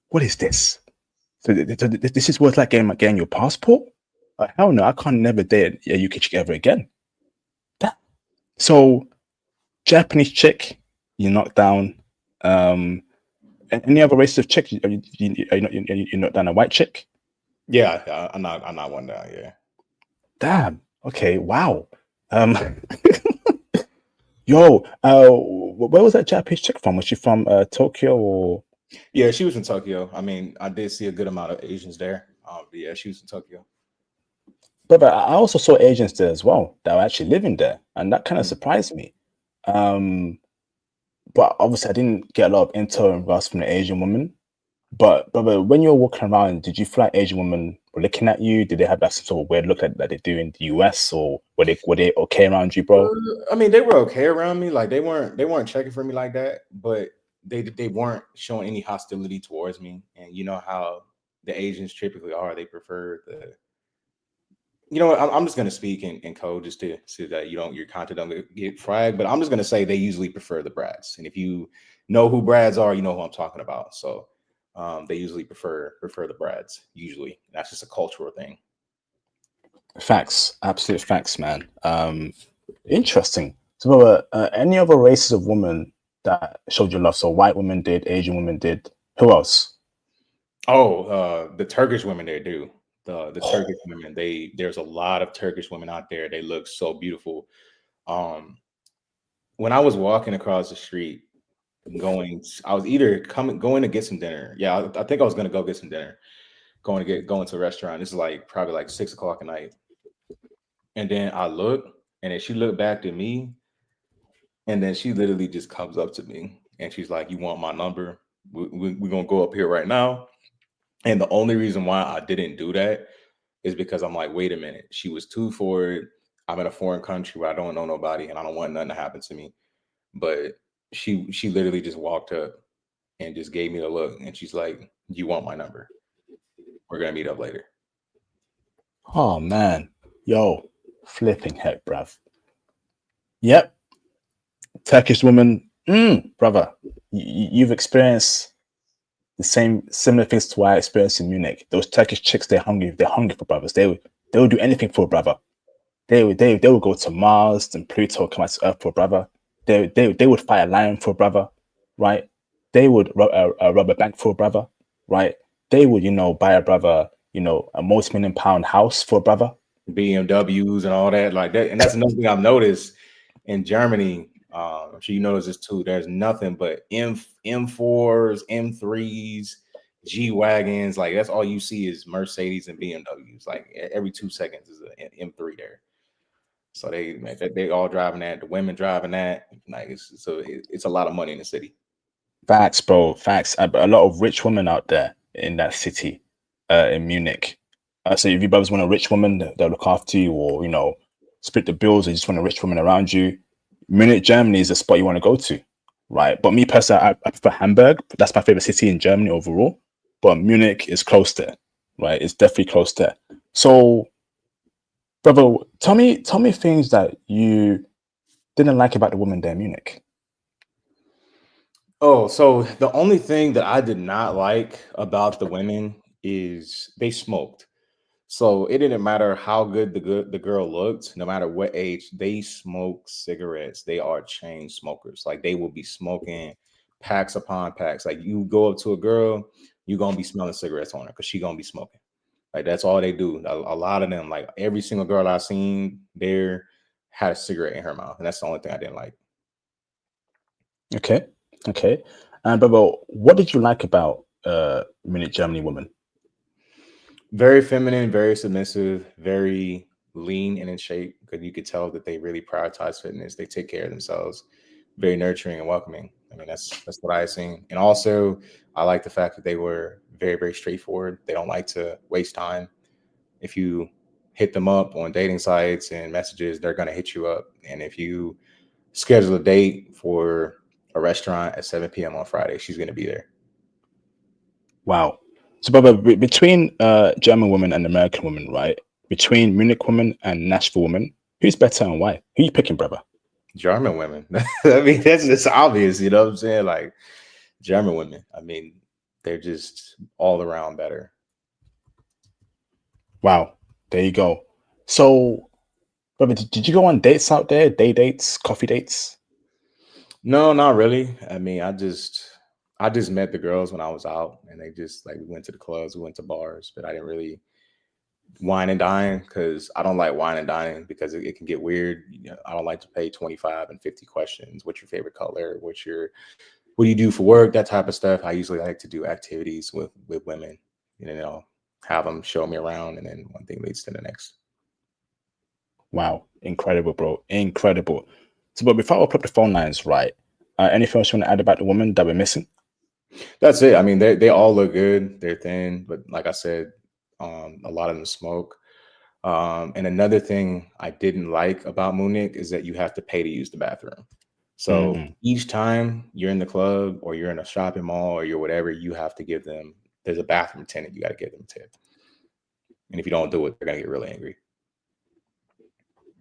What is this? So this is worth like getting your passport? Hell no, I can't never date a UK chick ever again. So Japanese chick, you knock down. Any other race of chick? You knock down a white chick? yeah, I'm not one down. Yeah. Damn. Okay. Wow. Um, yo, where was that Japanese chick from? Was she from Tokyo or? Yeah, she was in Tokyo. I mean, I did see a good amount of Asians there. But yeah, she was in Tokyo. But I also saw Asians there as well that were actually living there, and that kind of surprised me. But obviously, I didn't get a lot of intel and regards from the Asian woman. But when you were walking around, did you feel like Asian women were looking at you? Did they have that sort of weird look that they do in the US, or were they okay around you, bro? I mean, they were okay around me. Like they weren't checking for me like that, but they weren't showing any hostility towards me. And you know how the Asians typically are. They prefer the. You know what? I'm just gonna speak in code just to so that your content don't get fragged. But I'm just gonna say they usually prefer the Brads, and if you know who Brads are, you know who I'm talking about. So they usually prefer the Brads. Usually, that's just a cultural thing. Facts, absolute facts, man. Interesting. So, any other races of women that showed you love? So, white women did, Asian women did. Who else? Oh, the Turkish women there do. The Turkish women, there's a lot of Turkish women out there. They look so beautiful. Um, when I was walking across the street, I was either going to get some dinner. Yeah, I think I was gonna go get some dinner. Going to a restaurant. This is like probably like 6 o'clock at night. And then I look, and then she looked back to me, and then she literally just comes up to me, and she's like, "You want my number? We're gonna go up here right now." And the only reason why I didn't do that is because I'm like, wait a minute, she was too forward. I'm in a foreign country where I don't know nobody and I don't want nothing to happen to me. But she literally just walked up and just gave me a look and she's like, "You want my number? We're gonna meet up later." Oh man, yo, flipping heck, bruv. Yep, Turkish woman, brother. You've experienced the similar things to what I experienced in Munich. Those Turkish chicks, they're hungry. They're hungry for brothers. They would do anything for a brother. They would go to Mars and Pluto, come out to Earth for a brother. They would fight a lion for a brother, right? They would rob a bank for a brother, right? They would, buy a brother, a multi-million-pound house for a brother. BMWs and all that, like that. And that's another thing I've noticed in Germany. I'm sure you notice this too. There's nothing but M4s, M3s, G wagons. Like that's all you see is Mercedes and BMWs. Like every 2 seconds is an M3 there. So they all driving that. The women driving that. Like it's a lot of money in the city. Facts, bro. Facts. A lot of rich women out there in that city, in Munich. So if you brothers want a rich woman that'll look after you, or split the bills, or you just want a rich woman around you, Munich, Germany is the spot you want to go to, right? But me personally, I prefer Hamburg. That's my favorite city in Germany overall. But Munich is close there, right? It's definitely close there. So, brother, tell me things that you didn't like about the woman there in Munich. Oh, so the only thing that I did not like about the women is they smoked. So it didn't matter how good the girl looked, no matter what age, they smoke cigarettes. They are chain smokers. Like they will be smoking packs upon packs. Like you go up to a girl, you're gonna be smelling cigarettes on her because she gonna be smoking. Like that's all they do. A lot of them, like every single girl I've seen there had a cigarette in her mouth. And that's the only thing I didn't like. Okay, okay. And brother, what did you like about Munich, Germany woman? Very feminine, very submissive, very lean and in shape because you could tell that they really prioritize fitness. They take care of themselves. Very nurturing and welcoming. I mean, that's what I've seen. And also, I like the fact that they were very, very straightforward. They don't like to waste time. If you hit them up on dating sites and messages, they're going to hit you up. And if you schedule a date for a restaurant at 7 p.m. on Friday, she's going to be there. Wow. So, brother, between German woman and American woman, right? Between Munich woman and Nashville woman, who's better and why? Who you picking, brother? German women. I mean, that's just obvious, you know what I'm saying? Like German women. I mean, they're just all around better. Wow. There you go. So, brother, did you go on dates out there? Day dates, coffee dates? No, not really. I mean, I just met the girls when I was out and they just like we went to the clubs, we went to bars, but I didn't really wine and dine because I don't like wine and dining because it can get weird. You know, I don't like to pay 25 and 50 questions. What's your favorite color? What do you do for work? That type of stuff. I usually like to do activities with women, have them show me around, and then one thing leads to the next. Wow. Incredible, bro. Incredible. So, but before I open up the phone lines, right? Anything else you want to add about the woman that we're missing? That's it. I mean, they all look good. They're thin, but like I said, a lot of them smoke. And another thing I didn't like about Munich is that you have to pay to use the bathroom. So Mm, each time you're in the club or you're in a shopping mall or you're whatever, you have to give them. There's a bathroom attendant. You got to give them a tip. And if you don't do it, they're gonna get really angry.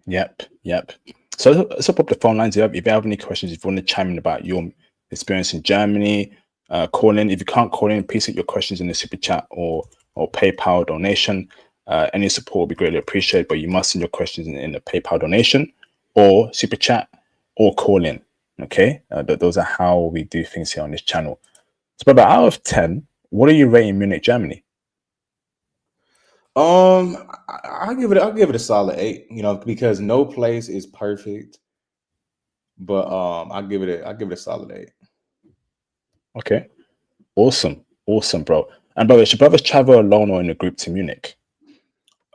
yep. Yep. So let's open up the phone lines. If you have any questions, if you want to chime in about your experience in Germany, call in. If you can't call in, please put your questions in the super chat or PayPal donation. Any support will be greatly appreciated, but you must send your questions in the PayPal donation or super chat or call in. Okay, those are how we do things here on this channel. So, brother, out of 10, what are you rating Munich, Germany? I'll give it a solid 8, because no place is perfect, but I'll give it a solid 8. Okay, awesome, awesome, bro. And brother, should brothers travel alone or in a group to Munich?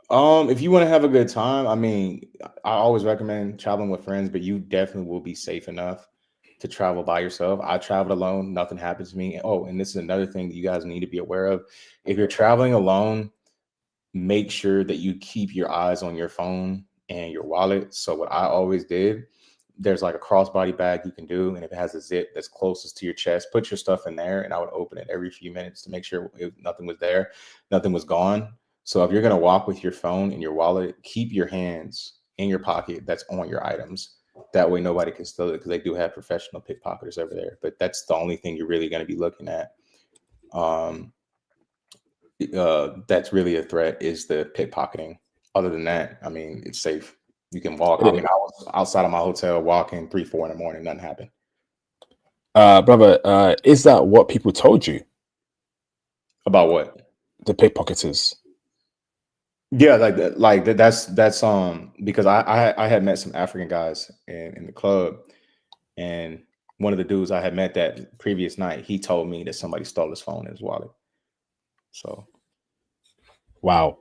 If you want to have a good time, I mean, I always recommend traveling with friends, but you definitely will be safe enough to travel by yourself. I traveled alone, nothing happened to me. Oh, and this is another thing that you guys need to be aware of. If you're traveling alone, make sure that you keep your eyes on your phone and your wallet. So what I always did, there's like a crossbody bag you can do, and if it has a zip that's closest to your chest, put your stuff in there, and I would open it every few minutes to make sure nothing was there, nothing was gone. So if you're gonna walk with your phone and your wallet, keep your hands in your pocket that's on your items. That way nobody can steal it because they do have professional pickpocketers over there. But that's the only thing you're really going to be looking at. Um, that's really a threat is the pickpocketing. Other than that, I mean, it's safe. You can walk. I mean, I was outside of my hotel walking 3, 4 in the morning. Nothing happened. Brother, is that what people told you? About what? The pickpocketers. Yeah, that's because I had met some African guys in the club, And one of the dudes I had met that previous night, he told me that somebody stole his phone and his wallet. So, Wow.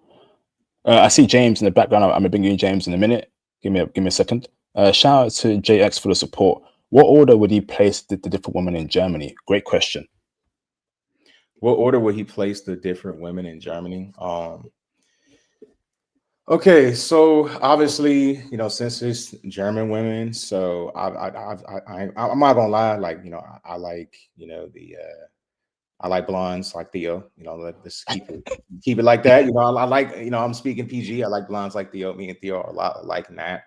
I see James in the background. I'm gonna bring you in, James, in a minute. Give me a second. Shout out to JX for the support. What order would he place the different women in Germany? Great question. what order would he place the different women in Germany? Okay, so obviously, since it's German women, so I'm not gonna lie, like, I like, I like blondes like Theo. Let's keep it like that. I like, I'm speaking PG. I like blondes like Theo. Me and Theo are a lot alike in that.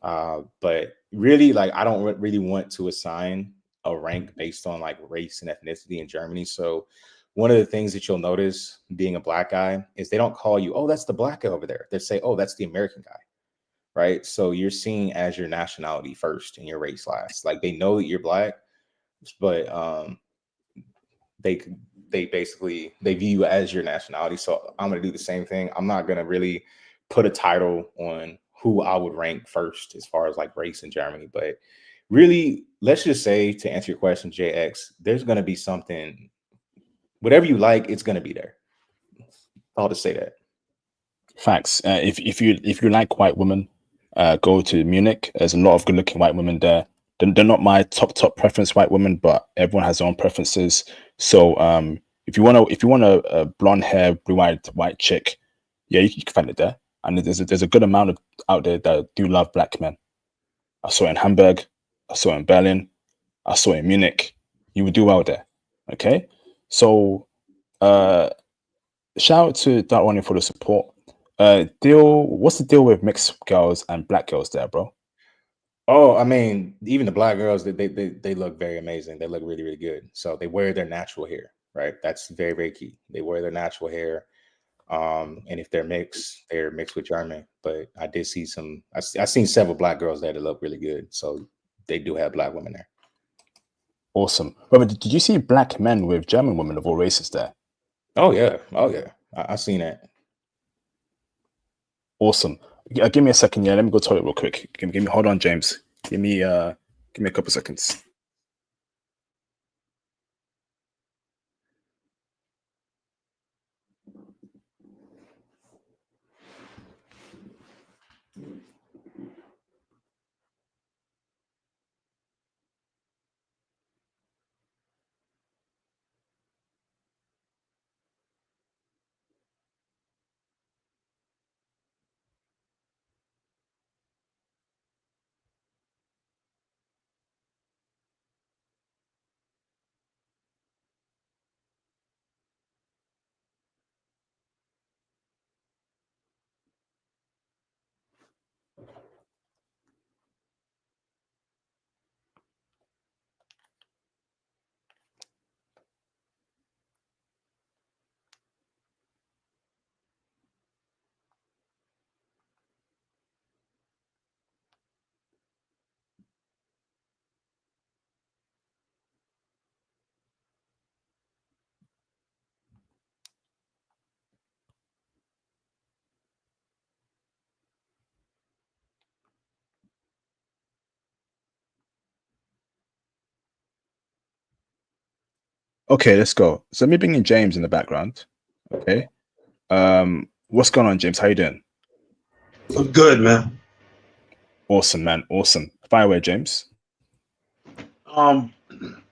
But really, like, I don't really want to assign a rank based on like race and ethnicity in Germany. So one of the things that you'll notice being a black guy is they don't call you, oh, that's the black guy over there. They say, oh, that's the American guy. Right. So you're seen as your nationality first and your race last. Like, they know that you're black, but they basically they view you as your nationality. So I'm gonna do the same thing. I'm not gonna really put a title on who I would rank first as far as like race in Germany, but really, let's just say, to answer your question, JX, there's gonna be something, whatever you like, it's gonna be there. I'll just say that. Facts. If you like white women, go to Munich. There's a lot of good looking white women there. They're not my top preference white women, but everyone has their own preferences. So if you want a blonde hair, blue eyed white chick, yeah, you can find it there. And there's a good amount of out there that do love black men. I saw it in Hamburg. I saw it in Berlin. I saw it in Munich. You would do well there. Okay. So uh shout out to that one for the support. What's the deal with mixed girls and black girls there, bro? Oh, I mean, even the black girls, they look very amazing. They look really, really good. So they wear their natural hair, right? That's very, very key. They wear their natural hair. And if they're mixed with German. But I did see I seen several black girls there that look really good. So they do have black women there. Awesome. Robert, did you see black men with German women of all races there? Oh yeah. Oh yeah. I seen that. Awesome. Give me a second. Yeah, let me go toilet real quick. Give me. Hold on, James. Give me a couple seconds. Okay, let's go. So let me bring in James in the background. Okay. What's going on, James? How you doing? I'm good, man. Awesome, man. Awesome. Fire away, James. Um,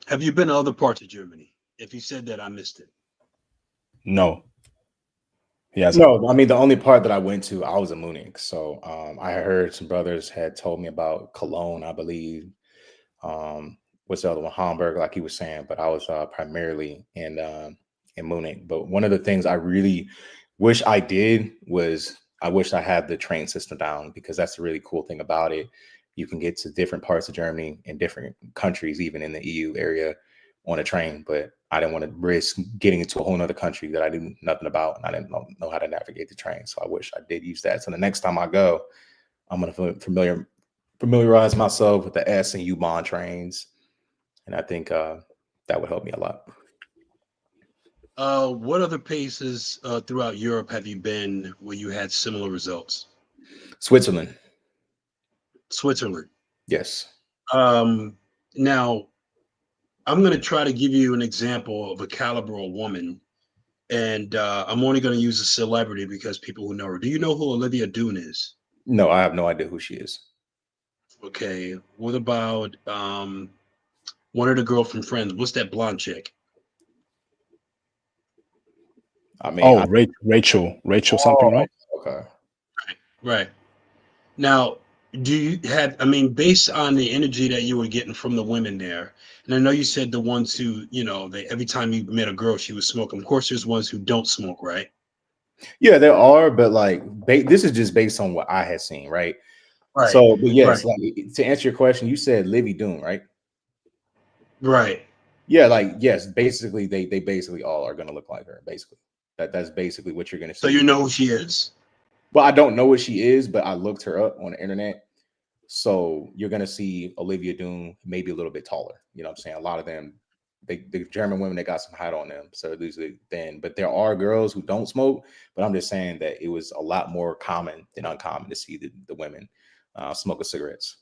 have you been to other parts of Germany? If you said that, I missed it. No, he hasn't. No, I mean, the only part that I went to, I was in Munich. So I heard some brothers had told me about Cologne, I believe. What's the other one? Hamburg, like he was saying, but I was primarily in Munich. But one of the things I really wish I did was I wish I had the train system down, because that's the really cool thing about it. You can get to different parts of Germany and different countries, even in the EU area, on a train. But I didn't want to risk getting into a whole nother country that I knew nothing about, and I didn't know how to navigate the train. So I wish I did use that. So the next time I go, I'm going to familiarize myself with the S and U Bahn trains, and I think that would help me a lot. What other places throughout Europe have you been where you had similar results? Switzerland. Switzerland. Yes. Now, I'm going to try to give you an example of a caliber of woman, and I'm only going to use a celebrity because people who know her. Do you know who Olivia Dune is? No, I have no idea who she is. Okay. What about one of the girl from Friends? What's that blonde chick? I mean, Oh, Rachel something, oh, right? okay. Right. Now, do you have, I mean, based on the energy that you were getting from the women there, and I know you said the ones who, they every time you met a girl, she was smoking. Of course, there's ones who don't smoke, right? Yeah, there are, but like this is just based on what I had seen, right? Right. So, but yes, Right. like to answer your question, you said Livy Doom, right? Right. Yeah, like yes, basically they basically all are gonna look like her. Basically, that's basically what you're gonna So you see. know who she is. Well, I don't know what she is, but I looked her up on the internet. So you're gonna see Olivia Doom maybe a little bit taller. You know what I'm saying? A lot of them, the German women, they got some height on them, so they're usually thin. But there are girls who don't smoke. But I'm just saying that it was a lot more common than uncommon to see the women smoking cigarettes.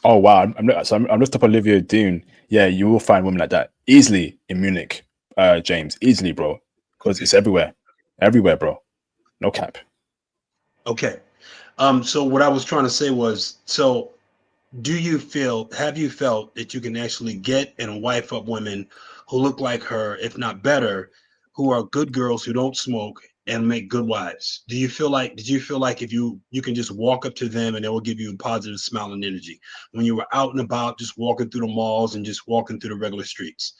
Oh wow, I'm just up Olivia Dune. Yeah, you will find women like that easily in Munich, James, easily, bro, because Okay. it's everywhere, bro. No cap. Okay. So what I was trying to say was, so have you felt that you can actually get and wife up women who look like her, if not better, who are good girls who don't smoke and make good wives? Did you feel like if you can just walk up to them and they will give you a positive smile and energy when you were out and about, just walking through the malls and just walking through the regular streets?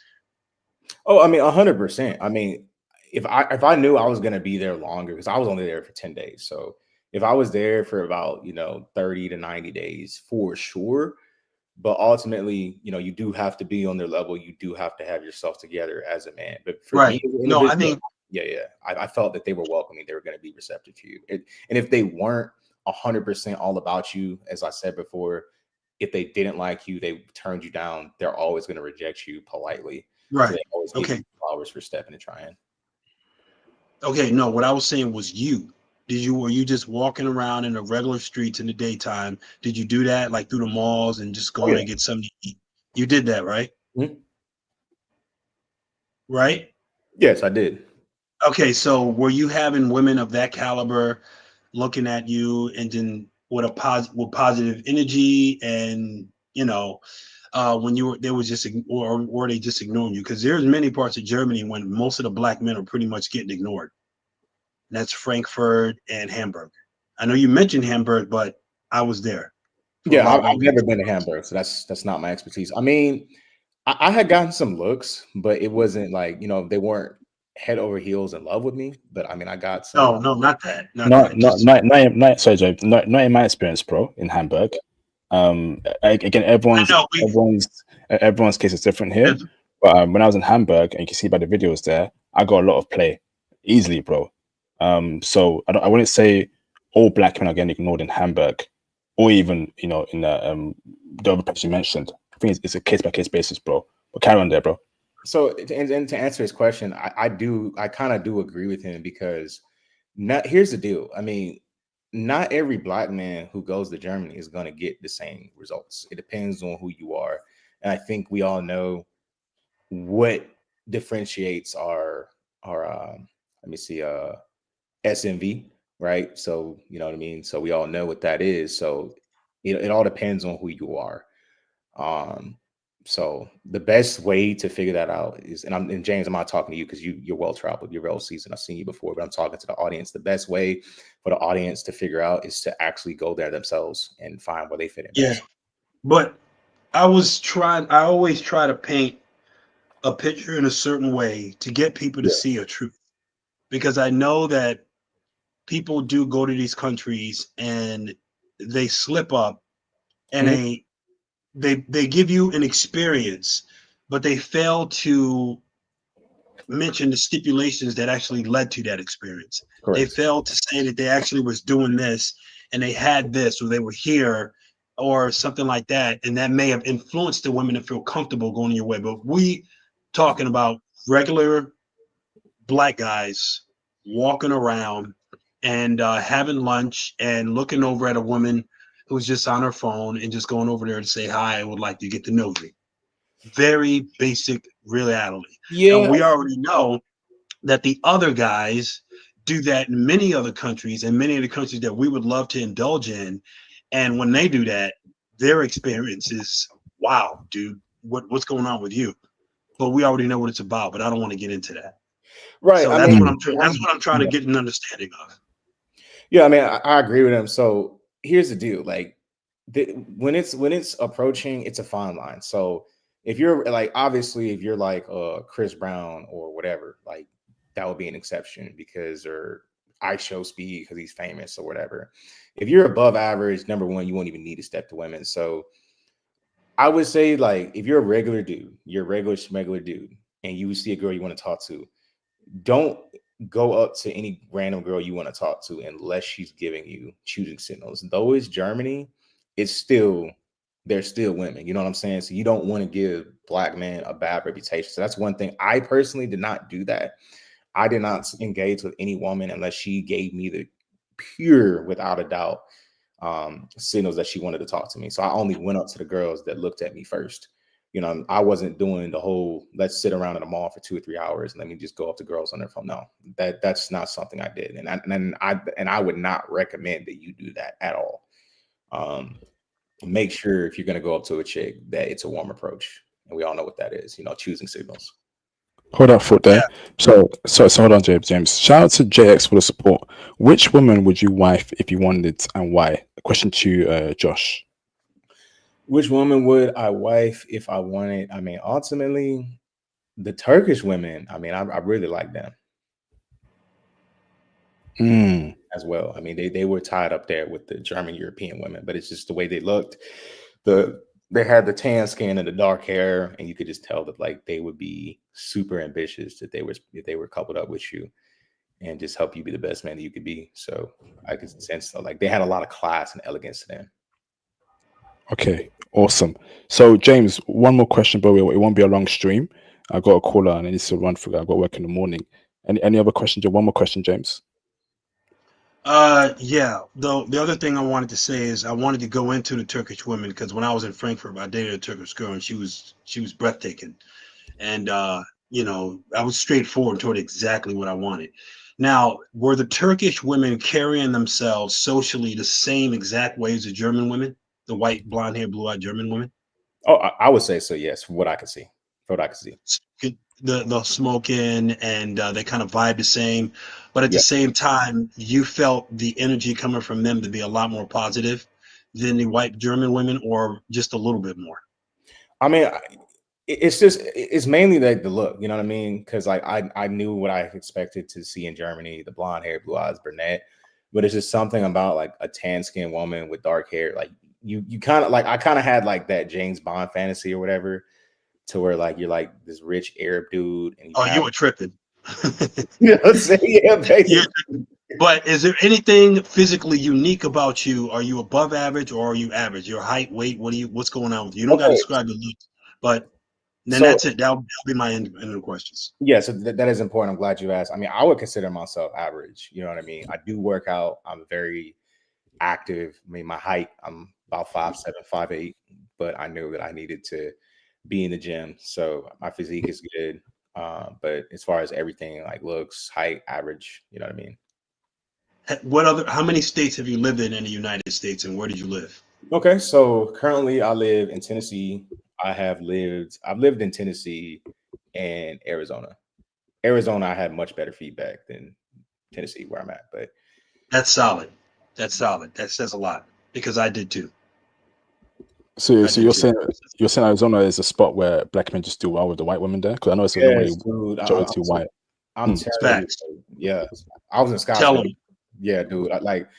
Oh, I mean, 100%. I mean, if I knew I was gonna be there longer, because I was only there for 10 days. So if I was there for about 30 to 90 days for sure. But ultimately, you do have to be on their level. You do have to have yourself together as a man. But for me Right. as an No, I individual, mean, yeah. I felt that they were welcoming. They were going to be receptive to you. And if they weren't 100% all about you, as I said before, if they didn't like you, they turned you down. They're always going to reject you politely. So right. they always give Okay. you flowers for stepping and trying. Okay, no, what I was saying was you. Were you just walking around in the regular streets in the daytime? Did you do that like through the malls and just Oh going yeah. to get something to eat? You did that, right? Mhm. Right? Yes, I did. Okay, so were you having women of that caliber looking at you and then with positive energy and when you were they was just or were they just ignoring you? Because there's many parts of Germany when most of the black men are pretty much getting ignored. And that's Frankfurt and Hamburg. I know you mentioned Hamburg, but I was there for Yeah, about I've maybe never been to Hamburg, so that's not my expertise. I mean, I had gotten some looks, but it wasn't like, they weren't head over heels in love with me. But I mean, I got no, some. no, not that, not Not that. not Just not not sorry, Joe. Not in my experience, bro. In Hamburg, again, I know everyone's case is different here. But when I was in Hamburg, and you can see by the videos there, I got a lot of play easily, bro. So I wouldn't say all black men are getting ignored in Hamburg, or even in the other place you mentioned. I think it's a case by case basis, bro. But carry on there, bro. So and to answer his question, I kind of do agree with him because not here's the deal. I mean, not every black man who goes to Germany is going to get the same results. It depends on who you are, and I think we all know what differentiates our let me see SMV, right? So you know what I mean. So we all know what that is. So it all depends on who you are. Um, so the best way to figure that out is, and James, I'm not talking to you because you're well traveled, you're well seasoned. I've seen you before, but I'm talking to the audience. The best way for the audience to figure out is to actually go there themselves and find where they fit in yeah. best. But I always try to paint a picture in a certain way to get people to Yeah. see a truth. Because I know that people do go to these countries and they slip up and Mhm. they give you an experience, but they fail to mention the stipulations that actually led to that experience. They Correct. failed to say that they actually was doing this and they had this or they were here or something like that, and that may have influenced the women to feel comfortable going your way. But we talking about regular black guys walking around and having lunch and looking over at a woman who's just on her phone and just going over there to say hi. I would like to get to know you. very basic reality. And Yeah, we already know that the other guys do that in many other countries and many of the countries that we would love to indulge in. And when they do that, their experience is, wow, dude, what's going on with you? But we already know what it's about, but I don't want to get into that. right. So I that's mean, what Mm. I'm trying to yeah, get an understanding of. yeah. I mean, I agree with him. So here's the deal: like, when it's approaching, it's a fine line. So if you're like, obviously, if you're like Chris Brown or whatever, like that would be an exception because or I show speed because he's famous or whatever. If you're above average, number one, you won't even need to step to women. So I would say, like, if you're a regular dude, you're a regular schmegular dude, and you see a girl you want to talk to, don't go up to any random girl you want to talk to unless she's giving you choosing signals. Though it's Germany, it's still they're still women. You know what I'm saying? So you don't want to give black men a bad reputation. So that's one thing. I personally did not do that. I did not engage with any woman unless she gave me the pure, without a doubt, signals that she wanted to talk to me. So I only went up to the girls that looked at me first. You know, I wasn't doing the whole let's sit around in the mall for 2 or 3 hours and let me just go up to girls on their phone. No, that's not something I did, and I would not recommend that you do that at all. Um, Make sure if you're going to go up to a chick that it's a warm approach, and we all know what that is. You know, choosing signals. Hold that thought Yeah. there. So hold on, James. Shout out to JX for the support. Which woman would you wife if you wanted, and why? A question to Josh. Which woman would I wife if I wanted? I mean, ultimately, the Turkish women. I mean, I really like them Mm. as well. I mean, they were tied up there with the German European women, but it's just the way they looked. They had the tan skin and the dark hair, and you could just tell that like they would be super ambitious that they were if they were coupled up with you and just help you be the best man that you could be. So I could sense like they had a lot of class and elegance to them. Okay, awesome. So James, one more question, but it won't be a long stream. I got a caller and I need to run through. I got work in the morning. Any other question? One more question, James. Yeah. Though the other thing I wanted to say is I wanted to go into the Turkish women because when I was in Frankfurt, I dated a Turkish girl and she was breathtaking. And I was straightforward toward exactly what I wanted. Now, were the Turkish women carrying themselves socially the same exact way as the German women, the white, blonde hair, blue eyed German women? Oh, I would say so. Yes, from what I can see. From what I can see. The smoking and they kind of vibe the same, but at the Yeah. same time, you felt the energy coming from them to be a lot more positive than the white German women, or just a little bit more. I mean, it's mainly like the look, you know what I mean? Because like I knew what I expected to see in Germany, the blonde hair, blue eyes, brunette, but it's just something about like a tan skinned woman with dark hair. Like you kind of like I kind of had like that James Bond fantasy or whatever, to where like you're like this rich Arab dude and you Oh, you have were tripping. you know what I'm saying? Yeah, Yeah. basically. But is there anything physically unique about you? Are you above average or are you average? Your height, weight, what's going on with you? You don't got to Okay, describe your look, but then so that's it. That'll be my end of the questions. yeah, so that is important. I'm glad you asked. I mean, I would consider myself average. You know what I mean? I do work out. I'm very active. I mean, my height, I'm about 5'7", 5'8", but I knew that I needed to be in the gym. So my physique is good. But as far as everything like looks, height, average, you know what I mean? How many states have you lived in the United States, and where did you live? Okay, so currently I live in Tennessee. I've lived in Tennessee and Arizona. Arizona, I had much better feedback than Tennessee where I'm at. But That's solid. That's solid. That says a lot because I did too. So, I so did you're too. saying Arizona is a spot where black men just do well with the white women there? Because I know it's normally yes, dude, majority white. I'm Mm. telling you, Facts. yeah. I was in Tell Scottsdale. them. Yeah, dude. Like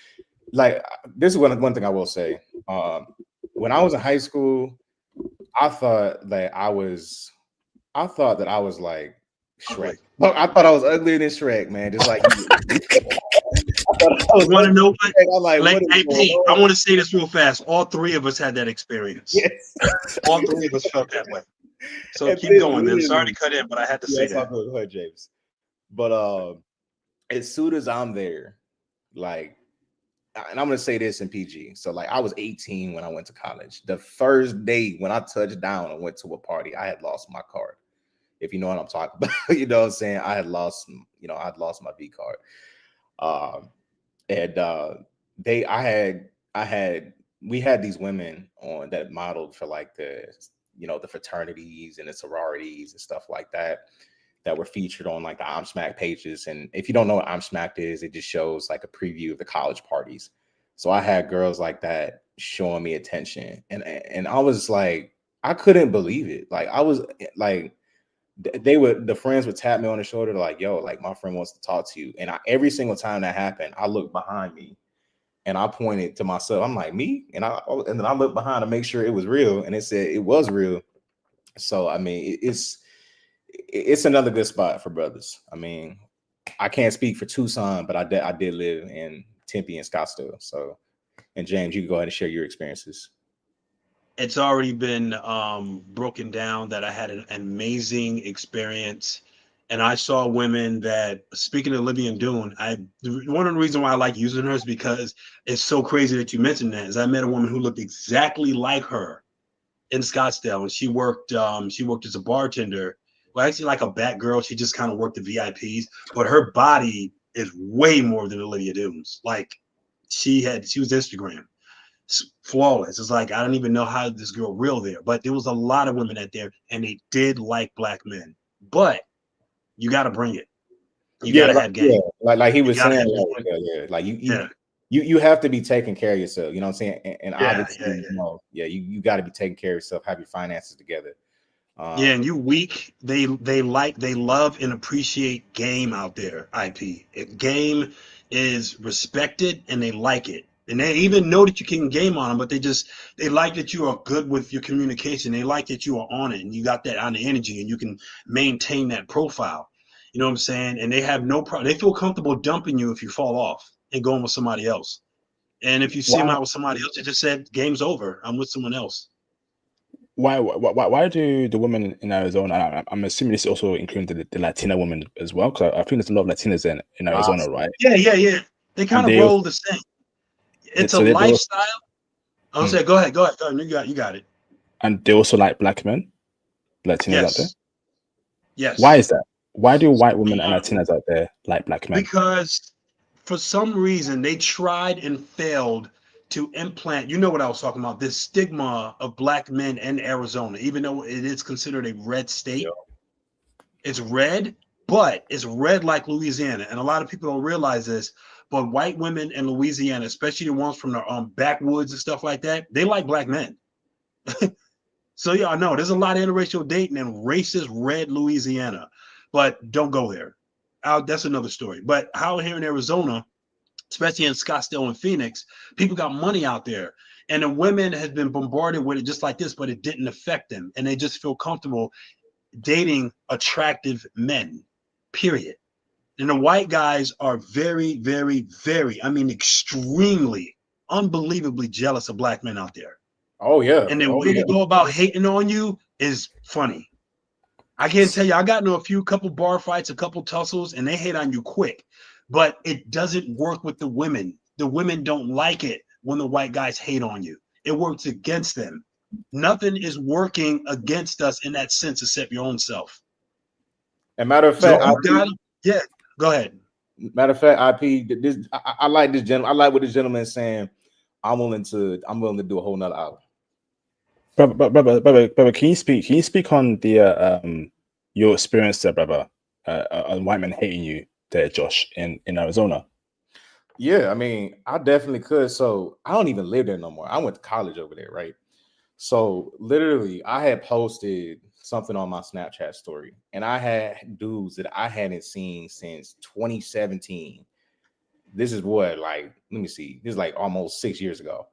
this is one thing I will say. When I was in high school, I thought that I thought that I was like Shrek. Ugly. Look, I thought I was uglier than Shrek, man. Just like I thought I You was want to uglier know than what? Shrek. I'm like, what Like, is hey, going Pete, I on? want to say this real fast. All three of us had that experience. Yes. All three of us felt that way. So And keep then going, man. Sorry to literally, cut in, but I had to yeah, say it's all that. good. Go ahead, James. But as soon as I'm there, like and I'm gonna say this in PG. So like I was 18 when I went to college. The first day when I touched down and went to a party, I had lost my card. If you know what I'm talking about, you know what I'm saying? I'd lost my V card. And they I had we had these women on that modeled for like the fraternities and the sororities and stuff like that were featured on like the I'm Smack pages. And if you don't know what I'm Smacked is, it just shows like a preview of the college parties. So I had girls like that showing me attention, and I was like, I couldn't believe it. Like I was like, the friends would tap me on the shoulder, like, yo, like my friend wants to talk to you. And every single time that happened, I looked behind me and I pointed to myself. I'm like, me? And then I looked behind to make sure it was real, and it said it was real. So I mean, it's another good spot for brothers. I mean, I can't speak for Tucson, but I did live in Tempe and Scottsdale. So, and James, you can go ahead and share your experiences. It's already been broken down that I had an amazing experience, and I saw women that, speaking of Olivia Dune, one of the reasons why I like using her is because it's so crazy that you mentioned that. Is I met a woman who looked exactly like her in Scottsdale, and she worked as a bartender. Well, actually, like a Batgirl, she just kind of worked the VIPs, but her body is way more than Olivia Dune's. Like she was Instagram flawless. It's like I don't even know how this girl real there, but there was a lot of women out there, and they did like black men. But you got to bring it. You got to have game. Yeah, like he was saying, like you have to be taking care of yourself. You know what I'm saying? And obviously, you got to be taking care of yourself. Have your finances together. And you weak. They love and appreciate game out there. Game is respected, and they like it. And they even know that you can game on them, but they like that you are good with your communication. They like that you are on it and you got that on the energy and you can maintain that profile. You know what I'm saying? And they have no problem. They feel comfortable dumping you if you fall off and going with somebody else. And if you see them out with somebody else, they just said, game's over. I'm with someone else. Why do the women in Arizona? I'm assuming this also including the Latina women as well, because I think there's a lot of Latinas in Arizona, right? Yeah. They kind of roll the same. It's a lifestyle. I'll say, go ahead. You got it. And they also like black men, Latinas out there. Yes. Why is that? Why do white women and Latinas out there like black men? Because for some reason they tried and failed to implant, you know what I was talking about, this stigma of black men in Arizona, even though it is considered a red state. It's red, but it's red like Louisiana. And a lot of people don't realize this, but white women in Louisiana, especially the ones from the backwoods and stuff like that, they like black men. So yeah, I know there's a lot of interracial dating in racist red Louisiana, but don't go there. That's another story. But how here in Arizona, especially in Scottsdale and Phoenix, people got money out there. And the women have been bombarded with it just like this, but it didn't affect them. And they just feel comfortable dating attractive men, period. And the white guys are very, very, very, I mean, extremely, unbelievably jealous of black men out there. Oh, yeah. And the way they go about hating on you is funny. I can't tell you, I got into a couple bar fights, a couple tussles, and they hate on you quick. But it doesn't work with the women. The women don't like it when the white guys hate on you. It works against them. Nothing is working against us in that sense except your own self. And matter of fact, go ahead. Matter of fact, IP, I like this gentleman. I like what this gentleman is saying. I'm willing to do a whole nother hour. Brother, can you speak on the your experience there, brother, on white men hating you there, Josh, in Arizona? Yeah, I mean, I definitely could. So I don't even live there no more. I went to college over there, right? So literally, I had posted something on my Snapchat story, and I had dudes that I hadn't seen since 2017. This is what, like, let me see. This is like almost 6 years ago.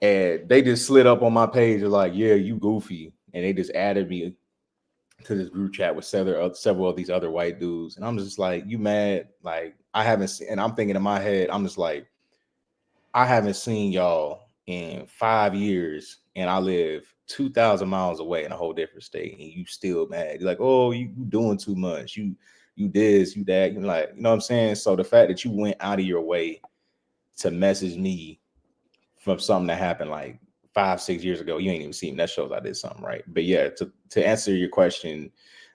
And they just slid up on my page and like, yeah, you goofy. And they just added me to this group chat with several of these other white dudes. And I'm just like, you mad? Like, I haven't seen, and I'm thinking in my head, I'm just like, I haven't seen y'all in 5 years, and I live 2,000 miles away in a whole different state, and you still mad. You're like, oh, you doing too much. You this, you that. You're like, you know what I'm saying? So the fact that you went out of your way to message me from something that happened like 5-6 years ago. You ain't even seen that shows I did something right. But yeah, to answer your question,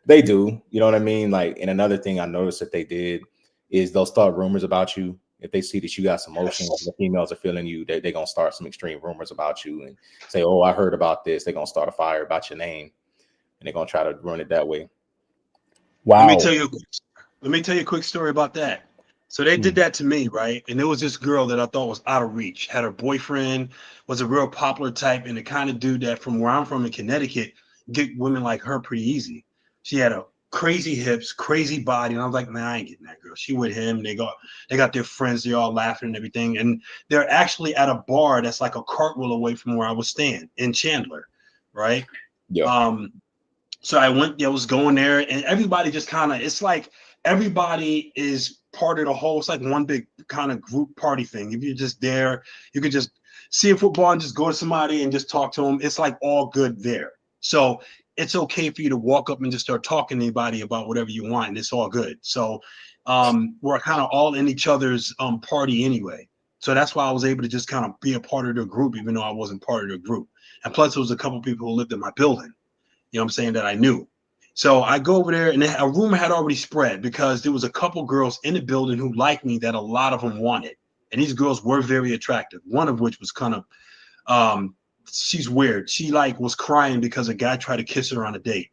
they do. You know what I mean? Like, and another thing I noticed that they did is they'll start rumors about you. If they see that you got some motion, the females are feeling you, they're gonna start some extreme rumors about you and say, "Oh, I heard about this." They're gonna start a fire about your name, and they're gonna try to run it that way. Wow. Let me tell you a quick story about that. So they did that to me, right? And there was this girl that I thought was out of reach. Had her boyfriend, was a real popular type, and the kind of dude that from where I'm from in Connecticut, get women like her pretty easy. She had a crazy hips, crazy body, and I was like, man, I ain't getting that girl. She with him. They got their friends. They're all laughing and everything, and they're actually at a bar that's like a cartwheel away from where I was staying in Chandler, right? Yeah. So I was going there, and everybody just kind of, it's like everybody is part of the whole, it's like one big kind of group party thing. If you're just there, you could just see a football and just go to somebody and just talk to them. It's like all good there. So it's okay for you to walk up and just start talking to anybody about whatever you want, and it's all good. So we're kind of all in each other's party anyway. So that's why I was able to just kind of be a part of the group, even though I wasn't part of the group. And plus, there was a couple people who lived in my building. You know what I'm saying, that I knew. So I go over there, and a rumor had already spread because there was a couple girls in the building who liked me that a lot of them wanted. And these girls were very attractive. One of which was kind of, she's weird. She like was crying because a guy tried to kiss her on a date.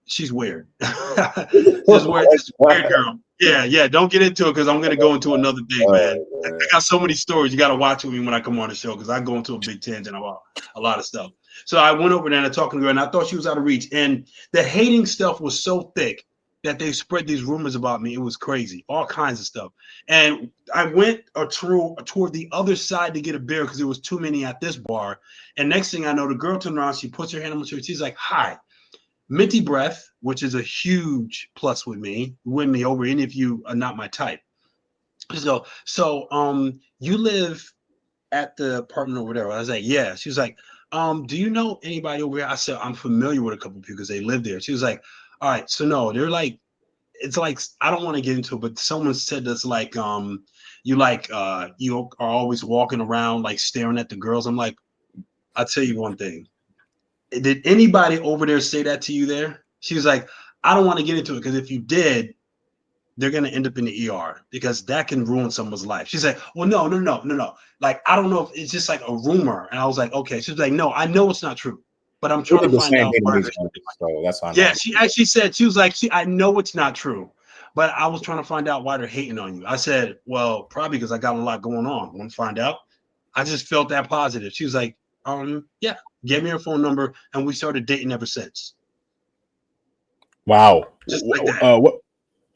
She's weird. This weird girl. Yeah. Don't get into it because I'm gonna go into another thing, man. I got so many stories. You got to watch with me when I come on the show because I go into a big tangent about a lot of stuff. So I went over there and I talked to her, and I thought she was out of reach. And the hating stuff was so thick that they spread these rumors about me. It was crazy, all kinds of stuff. And I went toward the other side to get a beer because there was too many at this bar. And next thing I know, the girl turned around, she puts her hand on my shoulder, she's like, "Hi." Minty breath, which is a huge plus with me, win me over any of you are not my type. So you live at the apartment over there? I was like, yeah. She was like, do you know anybody over here? I said, I'm familiar with a couple of people because they live there. She was like, all right, so no, they're like, it's like, I don't want to get into it, but someone said that's like, you are always walking around like staring at the girls. I'm like, I'll tell you one thing. Did anybody over there say that to you there? She was like, I don't want to get into it because if you did, they're going to end up in the ER because that can ruin someone's life. She said, well, no. Like, I don't know if it's just like a rumor. And I was like, okay. She was like, no, I know it's not true, but I'm trying to find out. So that's why. Yeah, she actually said, she was like, I know it's not true, but I was trying to find out why they're hating on you. I said, well, probably because I got a lot going on. Want to find out? I just felt that positive. She was like, yeah, gave me her phone number, and we started dating ever since. Wow. Just like that.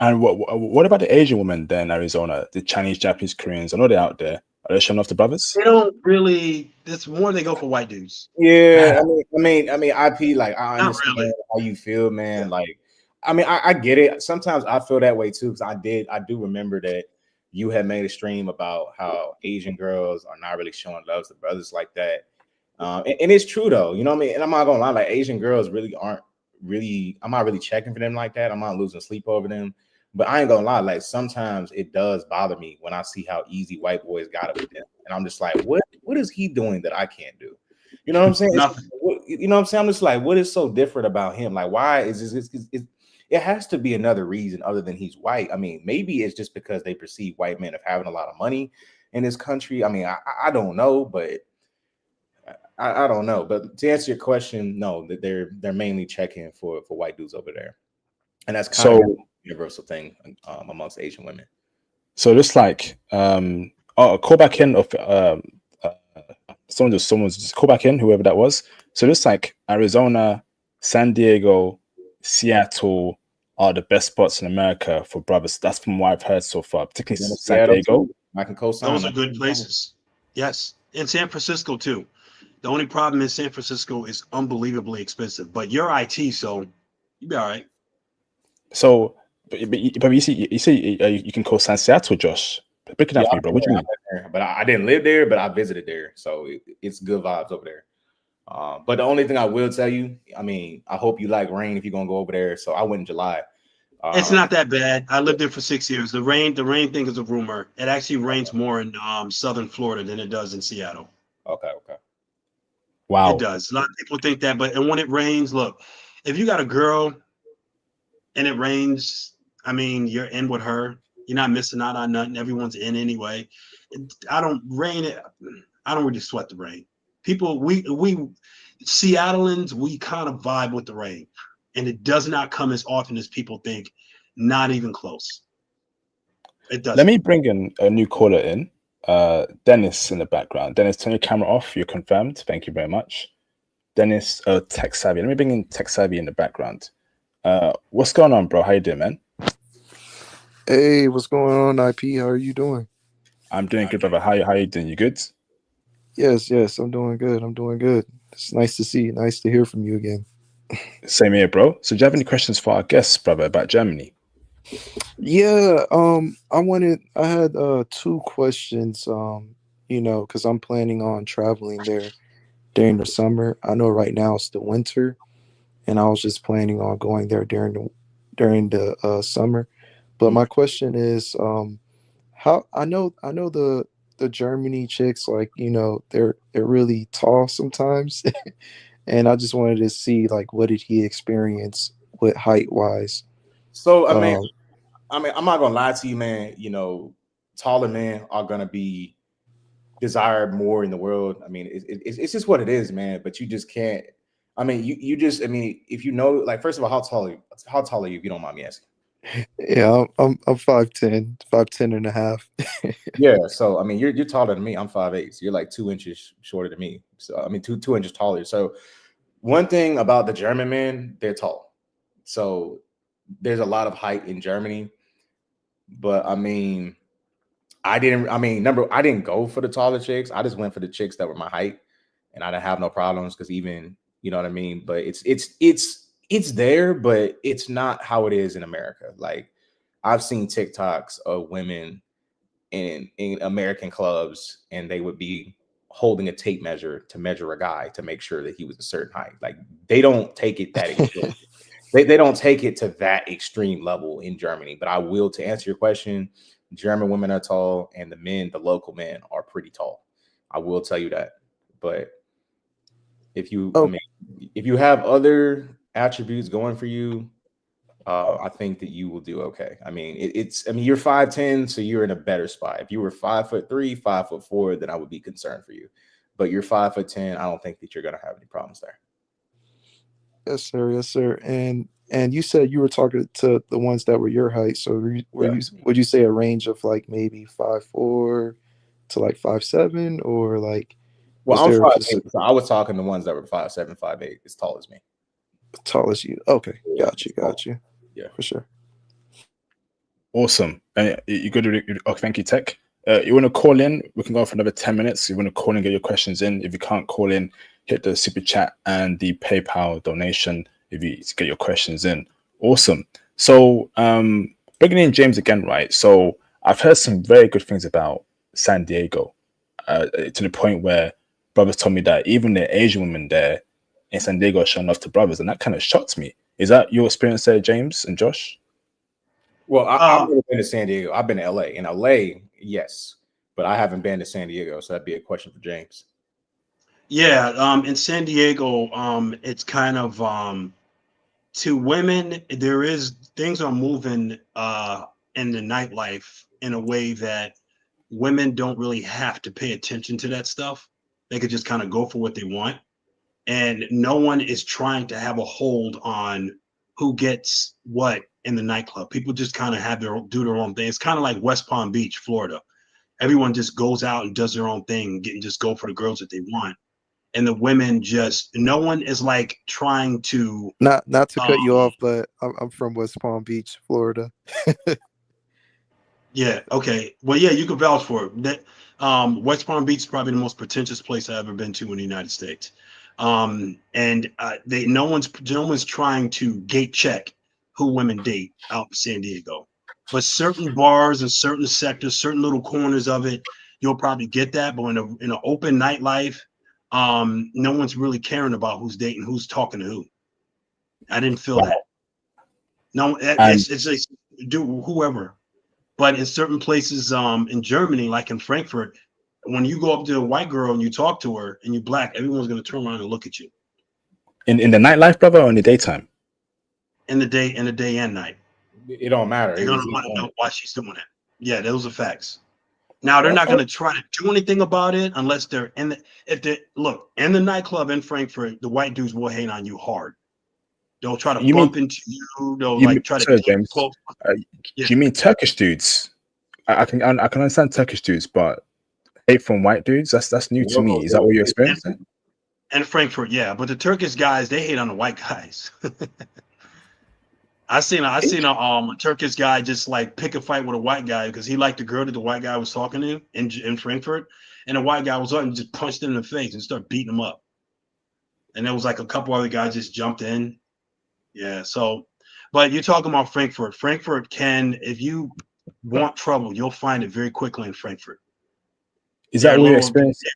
What about the Asian women there in Arizona? The Chinese, Japanese, Koreans? I know they're out there. Are they showing off the brothers? They don't really. It's more they go for white dudes. Yeah, I mean, IP. Like, I understand really how you feel, man. Yeah. Like, I mean, I get it. Sometimes I feel that way too because I do remember that you had made a stream about how Asian girls are not really showing love to brothers like that. And it's true though, you know what I mean? And I'm not gonna lie, like Asian girls really aren't really, I'm not really checking for them like that. I'm not losing sleep over them. But I ain't gonna lie, like sometimes it does bother me when I see how easy white boys got it with them. And I'm just like, what is he doing that I can't do? You know what I'm saying? You know what I'm saying? I'm just like, what is so different about him? Like, why is this? It has to be another reason other than he's white. I mean, maybe it's just because they perceive white men of having a lot of money in this country. I mean, I don't know, but I don't know. But to answer your question, no, that they're mainly checking for white dudes over there, and that's kind of a universal thing amongst Asian women. So just like a call back in of someone's just call back in, whoever that was. So just like Arizona, San Diego, Seattle are the best spots in America for brothers. That's from what I've heard so far, particularly San Diego. I can co-sign. Those are good places. Yes, and San Francisco too. The only problem is San Francisco is unbelievably expensive, but you're IT, so you'll be all right. So, but you see, you can co-sign Seattle, Josh. Break it down for me, bro. What do you mean? But I didn't live there, but I visited there, so it's good vibes over there. But the only thing I will tell you, I mean, I hope you like rain if you're gonna go over there. So I went in July. It's not that bad. I lived there for 6 years. The rain thing is a rumor. It actually rains more in southern Florida than it does in Seattle. Okay. It Wow. does. A lot of people think that, and when it rains, look, if you got a girl and it rains, I mean, you're in with her. You're not missing out on nothing. Everyone's in anyway. I don't really sweat the rain. People, we Seattleans, we kind of vibe with the rain, and it does not come as often as people think. Not even close. It Let doesn't. me bring in a new caller in. Dennis in the background. Dennis, turn your camera off. You're confirmed. Thank you very much. Dennis, Tech Savvy. Let me bring in Tech Savvy in the background. What's going on, bro? How you doing, man? Hey, what's going on, IP? How are you doing? I'm doing good, brother. How you doing? You good? Yes, I'm doing good. I'm doing good. It's nice to see you. Nice to hear from you again. Same here, bro. So do you have any questions for our guests, brother, about Germany? Yeah, I had two questions, because I'm planning on traveling there during the summer. I know right now it's the winter, and I was just planning on going there during the summer. But my question is, how I know the Germany chicks, like, they're really tall sometimes. And I just wanted to see, like, what did he experience with height wise? So Um, I'm not gonna lie to you, man. You know, taller men are gonna be desired more in the world. I mean, it's just what it is, man. But you just can't. I mean, you just. I mean, if you know, like, first of all, how tall are you? How tall are you? If you don't mind me asking. yeah, I'm 5'10", 5'10" and a half. Yeah. So I mean, you're taller than me. I'm 5'8". So you're like 2 inches shorter than me. So I mean, two inches taller. So one thing about the German men, they're tall. So there's a lot of height in Germany. But I mean, I didn't go for the taller chicks. I just went for the chicks that were my height, and I didn't have no problems because even, you know what I mean. But it's there, but it's not how it is in America. Like, I've seen TikToks of women in American clubs, and they would be holding a tape measure to measure a guy to make sure that he was a certain height. Like, they don't take it that extreme. They don't take it to that extreme level in Germany. But I will, to answer your question, German women are tall, and the local men are pretty tall. I will tell you that. But I Oh, mean, if you have other attributes going for you, I think that you will do okay. I mean, I mean, you're 5'10", so you're in a better spot. If you were 5'3", 5'4", then I would be concerned for you. But you're 5'10". I don't think that you're gonna have any problems there. yes, sir, yes, sir. And you said you were talking to the ones that were your height. So Yeah. would you say a range of like maybe 5'4" to like 5'7", or like Well, was I'm there a 5'8", so I was talking to ones that were 5'7", 5'8", as tall as me. tall as you? Okay, Yeah, got you, it's tall. Yeah. for sure. Awesome. And you good? Oh, thank you, Tech. You want to call in? We can go for another 10 minutes. You want to call in, get your questions in. If you can't call in, hit the super chat and the PayPal donation if you get your questions in. Awesome. So, bringing in James again, right? So, I've heard some very good things about San Diego, to the point where brothers told me that even the Asian women there in San Diego are showing off to brothers, and that kind of shocked me. Is that your experience there, James and Josh? Well, I've Um, never been to San Diego. I've been to LA. In LA, yes, but I haven't been to San Diego, so that'd be a question for James. yeah, in San Diego, it's kind of to women, there is things are moving in the nightlife in a way that women don't really have to pay attention to that stuff. They could just kind of go for what they want. And no one is trying to have a hold on who gets what in the nightclub. People just kind of do their own thing. It's kind of like West Palm Beach, Florida. Everyone just goes out and does their own thing and just go for the girls that they want. And the women just, no one is like trying to Not to cut you um off, but I'm from West Palm Beach, Florida. yeah, okay. Well, yeah, you can vouch for it. That West Palm Beach is probably the most pretentious place I've ever been to in the United States. And no one's trying to gate check who women date out in San Diego. But certain bars and certain sectors, certain little corners of it, you'll probably get that. But in an open nightlife, no one's really caring about who's dating, who's talking to who. I didn't feel that. No, And it's do whoever. But in certain places, in Germany, like in Frankfurt, when you go up to a white girl and you talk to her and you're black, everyone's gonna turn around and look at you in the nightlife, brother, or in the daytime? in the day and night. It don't matter. They're It gonna was want either to one. know why she's doing it. Yeah, those are facts. Now they're not Okay. gonna try to do anything about it unless they're in the if they look in the nightclub in Frankfurt, the white dudes will hate on you hard. They'll try to You mean bump into you. They'll you like mean try to sorry, get James? close. Uh, Yeah. do you mean Turkish dudes? I can understand Turkish dudes, but hate from white dudes, that's new to me. Well, Is that what you And, experienced? and Frankfurt, yeah. But the Turkish guys, they hate on the white guys. I seen a Turkish guy just like pick a fight with a white guy because he liked the girl that the white guy was talking to in Frankfurt, and the white guy was up and just punched him in the face and started beating him up. And there was like a couple other guys just jumped in. Yeah. So, but you're talking about Frankfurt. Frankfurt can, if you want trouble, you'll find it very quickly in Frankfurt. Is They're that a what you little. experienced?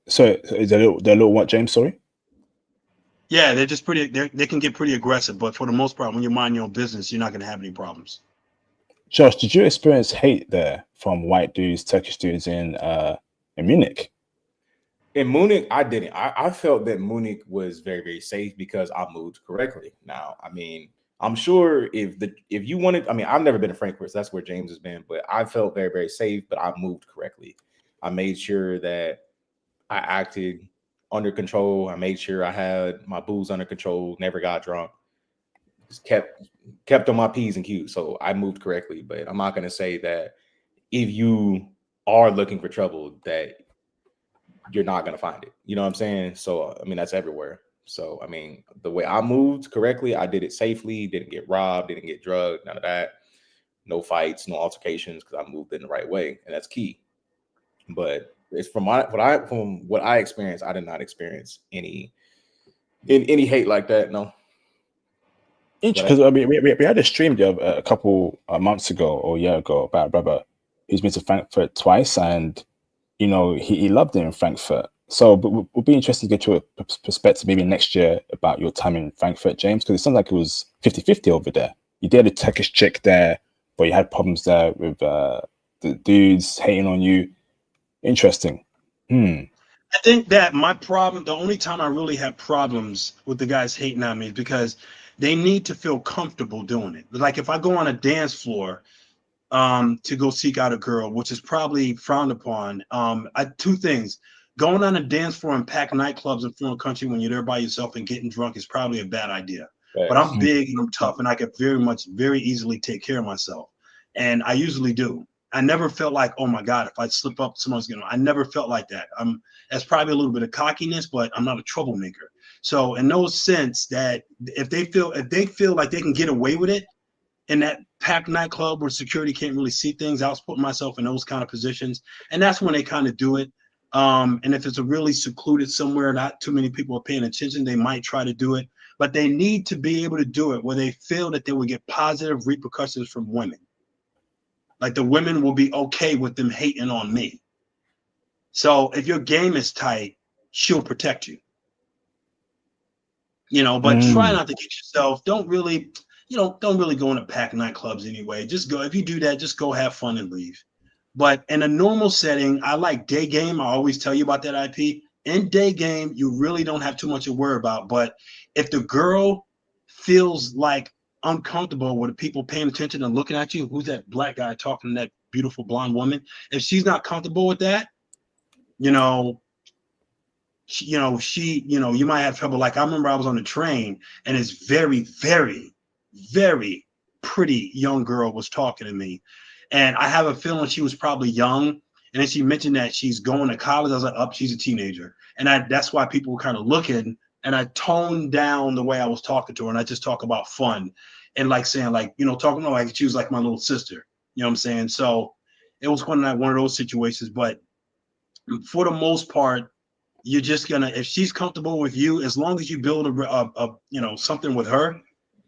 So is they're a little what, James? Sorry. Yeah, they're just pretty. They can get pretty aggressive, but for the most part, when you mind your own business, you're not going to have any problems. Josh, did you experience hate there from white dudes, Turkish dudes in Munich? In Munich, I didn't. I felt that Munich was very, very safe because I moved correctly. Now, I mean, I'm sure if you wanted, I mean, I've never been to Frankfurt, so that's where James has been, but I felt very, very safe, but I moved correctly. I made sure that I acted under control. I made sure I had my booze under control, never got drunk, just kept on my P's and Q's. So I moved correctly, but I'm not going to say that if you are looking for trouble that you're not going to find it. You know what I'm saying? So, I mean, that's everywhere. So, I mean, the way I moved correctly, I did it safely, didn't get robbed, didn't get drugged, none of that. No fights, no altercations, because I moved in the right way. And that's key. But it's from what I experienced, I did not experience any hate like that. No. Because I mean, we had a stream a couple months ago or a year ago about a brother who's been to Frankfurt twice, and you know he loved it in Frankfurt. So, but we'll be interested to get your perspective maybe next year about your time in Frankfurt, James, because it sounds like it was 50-50 over there. You dated a Turkish chick there, but you had problems there with the dudes hating on you. Interesting. I think that my problem, the only time I really have problems with the guys hating on me is because they need to feel comfortable doing it. Like if I go on a dance floor to go seek out a girl, which is probably frowned upon. Two things. Going on a dance floor and packed nightclubs in foreign country when you're there by yourself and getting drunk is probably a bad idea. Right. But I'm big and I'm tough and I can very easily take care of myself. And I usually do. I never felt like, oh my God, if I slip up, someone's gonna. I never felt like that. That's probably a little bit of cockiness, but I'm not a troublemaker. So in no sense that if they feel like they can get away with it in that packed nightclub where security can't really see things, I was putting myself in those kind of positions, and that's when they kind of do it. And if it's a really secluded somewhere, not too many people are paying attention, they might try to do it, but they need to be able to do it where they feel that they will get positive repercussions from women. Like the women will be okay with them hating on me. So if your game is tight, she'll protect you. You know, but try not to get yourself. Don't really go into packed nightclubs anyway. Just go. If you do that, just go have fun and leave. But in a normal setting, I like day game. I always tell you about that IP. In day game, you really don't have too much to worry about. But if the girl feels like uncomfortable with the people paying attention and looking at you, who's that black guy talking to that beautiful blonde woman? If she's not comfortable with that, you might have trouble. Like I remember I was on the train and this very, very, very pretty young girl was talking to me. And I have a feeling she was probably young. And then she mentioned that she's going to college. I was like, she's a teenager. And that's why people were kind of looking. And I toned down the way I was talking to her. And I just talk about fun and like saying talking to her like she was like my little sister. You know what I'm saying? So it was one of those situations. But for the most part, you're just gonna, if she's comfortable with you, as long as you build a something with her,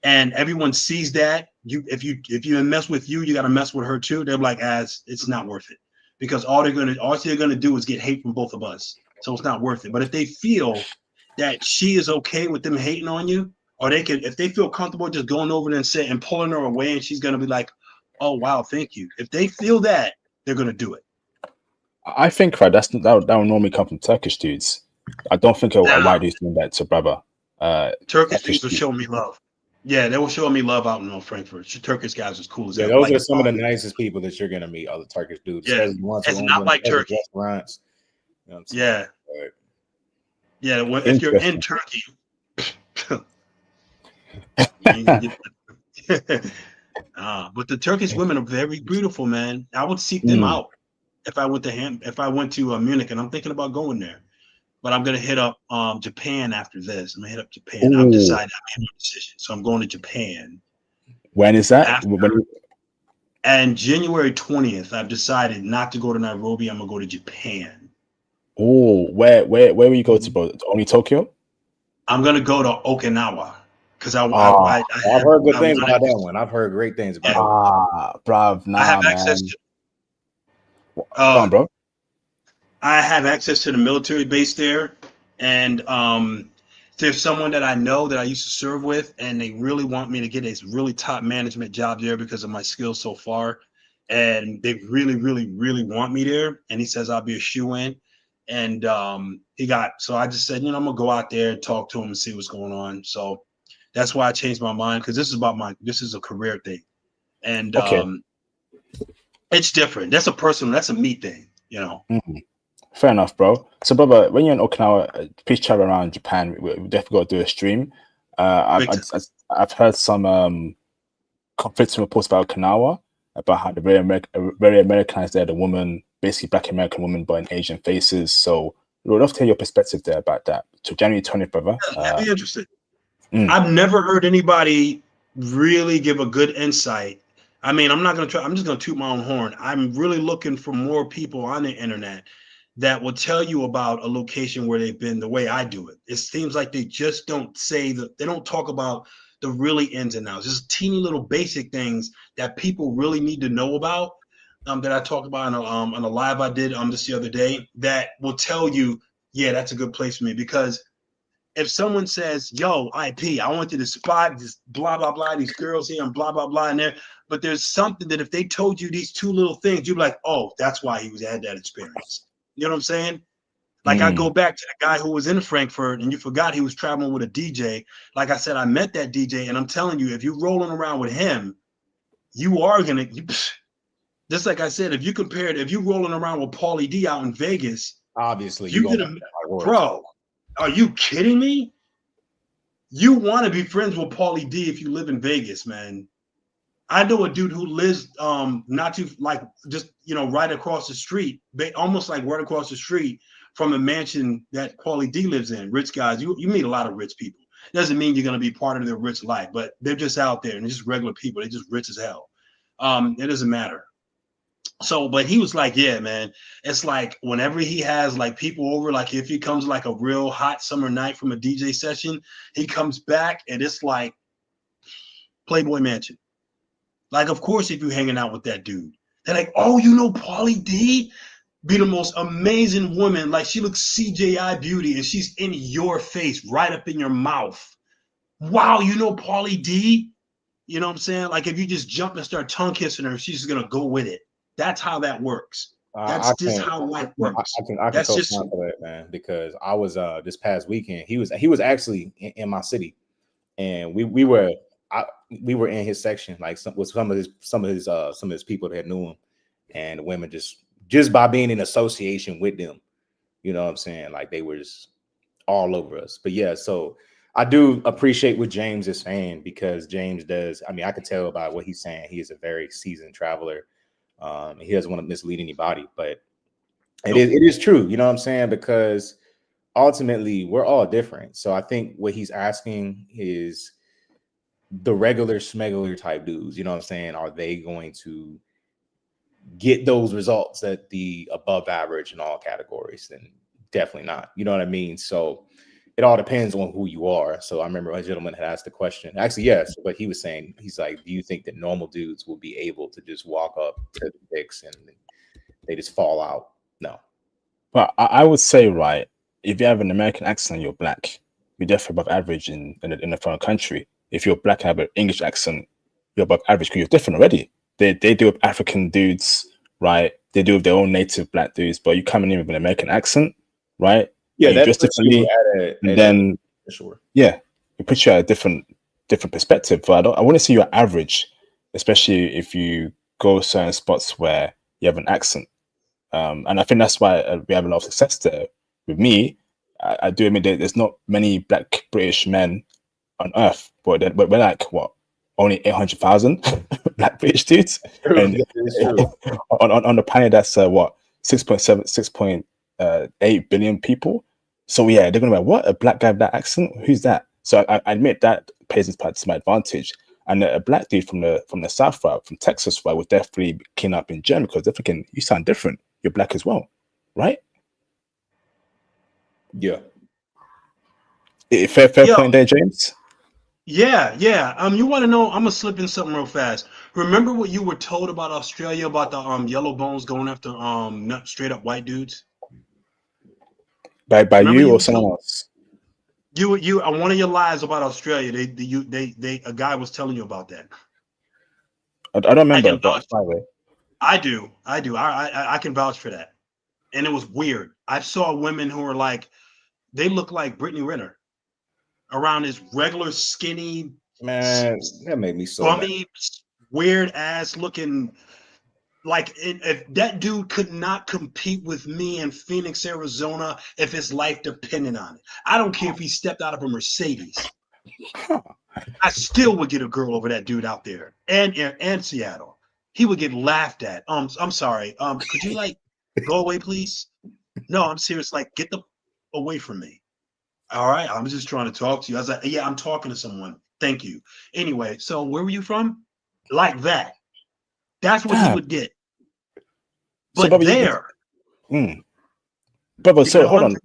and everyone sees that, if you mess with you, you got to mess with her too. They're like, it's not worth it, because all they're gonna do is get hate from both of us. So it's not worth it. But if they feel that she is okay with them hating on you, or they could, if they feel comfortable just going over there and sitting and pulling her away, and she's gonna be like, "Oh wow, thank you." If they feel that, they're gonna do it. I think right, that would normally come from Turkish dudes. I don't think a white dude's doing that to brother. Turkish dudes will show me love. Yeah, they were showing me love out in Frankfurt. Turkish guys was cool as hell. hell. Those are some of the nicest people that you're gonna meet. Other Turkish dudes, yeah, it's not like Turkey. Restaurants. You know yeah, but, yeah. Well, if you're in Turkey, but the Turkish women are very beautiful, man. I would seek them out if I went to Munich, and I'm thinking about going there. But I'm gonna hit up Japan after this. I'm gonna hit up Japan. I've decided I made my decision, so I'm going to Japan. When is that? And January 20th, I've decided not to go to Nairobi. I'm gonna go to Japan. Oh, where will you go to, bro? Only Tokyo? I'm gonna go to Okinawa because I've heard good things about that one. I've heard great things about it. Bruv, nah, I have man. access to. Go on, bro. I have access to the military base there, and there's someone that I know that I used to serve with, and they really want me to get a really top management job there because of my skills so far, and they really, really, really want me there. And he says I'll be a shoe-in, and so I just said, I'm gonna go out there and talk to him and see what's going on. So that's why I changed my mind, because this is a career thing, and it's different. That's a me thing, Mm-hmm. Fair enough, bro. So, brother, when you're in Okinawa, please travel around Japan. We definitely got to do a stream. I've heard some conflicting reports about Okinawa, about how they're very Americanized there, the woman, basically Black American woman, but in Asian faces. So, we'd love to hear your perspective there about that. So, January 20th, brother. That'd be interesting. I've never heard anybody really give a good insight. I mean, I'm just going to toot my own horn. I'm really looking for more people on the internet that will tell you about a location where they've been the way I do it. It seems like they just don't they don't talk about the really ins and outs. Just teeny little basic things that people really need to know about, that I talked about on a live I did just the other day, that will tell you, yeah, that's a good place for me. Because if someone says, yo, IP, I went to the spot, this blah, blah, blah, these girls here and blah, blah, blah in there, but there's something that if they told you these two little things, you'd be like, oh, that's why he had that experience. You know what I'm saying? Like I go back to the guy who was in Frankfurt, and you forgot he was traveling with a DJ. Like I said, I met that DJ, and I'm telling you, if you're rolling around with him, you are going to, just like I said, if you're rolling around with Paulie D out in Vegas, obviously you're going to, bro, are you kidding me? You want to be friends with Paulie D if you live in Vegas, man. I know a dude who lives not too, like, just, right across the street, almost like right across the street from a mansion that Paulie D lives in. Rich guys, you meet a lot of rich people. Doesn't mean you're going to be part of their rich life, but they're just out there and they're just regular people. They're just rich as hell. It doesn't matter. So, but he was like, yeah, man, it's like whenever he has like people over, like if he comes like a real hot summer night from a DJ session, he comes back and it's like Playboy Mansion. Like, of course, if you're hanging out with that dude, they're like, oh, Paulie D? Be the most amazing woman. Like, she looks CJI beauty, and she's in your face, right up in your mouth. Wow, Paulie D? You know what I'm saying? Like, if you just jump and start tongue kissing her, she's just going to go with it. That's how that works. That's just how life works. I can co-sign for that, man, because I was this past weekend. He was actually in my city, and we were in his section, like some of his people that knew him, and the women just by being in association with them, you know what I'm saying? Like they were just all over us. But yeah, so I do appreciate what James is saying, because James does. I mean, I can tell by what he's saying. He is a very seasoned traveler. He doesn't want to mislead anybody, but it is true. You know what I'm saying? Because ultimately we're all different. So I think what he's asking is, the regular smuggler type dudes, you know what I'm saying? Are they going to get those results at the above average in all categories? Then definitely not. You know what I mean? So it all depends on who you are. So I remember a gentleman had asked the question. Actually, yes, but he was saying, he's like, do you think that normal dudes will be able to just walk up to the dicks and they just fall out? No. But I would say, right, if you have an American accent, you're black. you're definitely above average in a foreign country. If you're black and have an English accent, you're above average because you're different already. They deal with African dudes, right? They deal with their own native black dudes, but you coming in with an American accent, right? Yeah, And you that dress puts you differently, and then for sure. yeah, it puts you at a different perspective. But I want to see your average, especially if you go certain spots where you have an accent. And I think that's why we have a lot of success there. With me, I do admit that there's not many black British men on Earth, but we're like what, only 800,000 black British dudes, and That is true. on the planet that's what 6.7, 6.8 billion people. So yeah, they're gonna be like, what, a black guy with that accent? Who's that? So I admit that plays to my advantage. And a black dude from the South, right, from Texas, right, would definitely keen up in German because they're thinking, you sound different. You're black as well, right? Yeah. Fair point there, James. Yeah. You want to know? I'm gonna slip in something real fast. Remember what you were told about Australia about the yellow bones going after not straight up white dudes? By Remember you you or were someone told else? you on one of your lies about Australia. They a guy was telling you about that. I don't I remember, can but vouch. by the way. I do. I can vouch for that. And it was weird. I saw women who were like, they look like Brittany Renner around this regular skinny, Man, that made me so mad. bummy, weird ass looking. Like if that dude could not compete with me in Phoenix, Arizona, if his life depended on it. I don't care if he stepped out of a Mercedes. I still would get a girl over that dude out there, and Seattle. He would get laughed at. I'm sorry. Could you like go away, please? No, I'm serious. Like, get the away from me. All right, I'm just trying to talk to you. I was like, yeah, I'm talking to someone. Thank you. Anyway, so where were you from? Like that. That's what he Damn. would get. So, But Bobby, there, brother, you so know, hold on.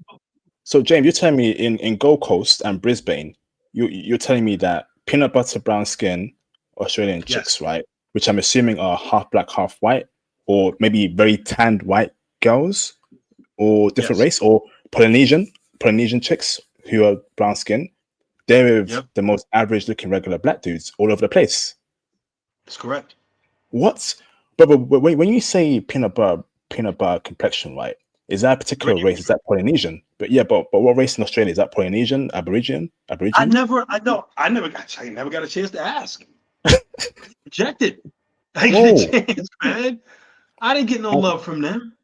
So, James, you're telling me in Gold Coast and Brisbane, you're telling me that peanut butter brown skin Australian chicks, yes, right? Which I'm assuming are half black, half white, or maybe very tanned white girls, or different yes, race, or Polynesian chicks who are brown skin. They're with yep, the most average looking regular black dudes all over the place. that's correct. What? But when you say peanut butter complexion, right? Is that a particular Brittany race? Is that Polynesian? But yeah, but what race in Australia is that? Polynesian, Aborigine? I never got a chance to ask. Rejected. I didn't Whoa! get a chance, man. I didn't get no And love from them.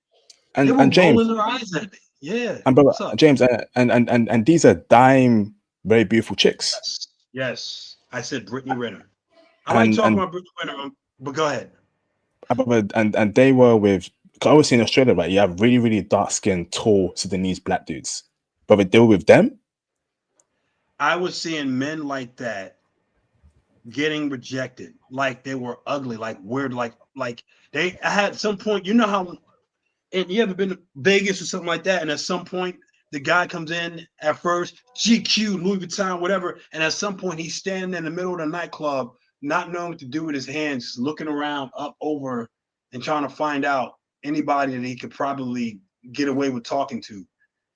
They were and James rolling their eyes at me. Yeah. and brother What's up? James and these are dime very beautiful chicks. Yes. Yes. I said Brittany Renner. I like And talking and about Brittany Renner, but go ahead. and they were with, 'cause obviously in Australia, right? You have really really dark skinned, tall Sudanese black dudes, but they were with them. I was seeing men like that getting rejected, like they were ugly, like weird, like they I had some point, you know how, and you ever been to Vegas or something like that, and at some point the guy comes in at first, GQ, Louis Vuitton, whatever, and at some point he's standing in the middle of the nightclub, not knowing what to do with his hands, looking around, up, over, and trying to find out anybody that he could probably get away with talking to,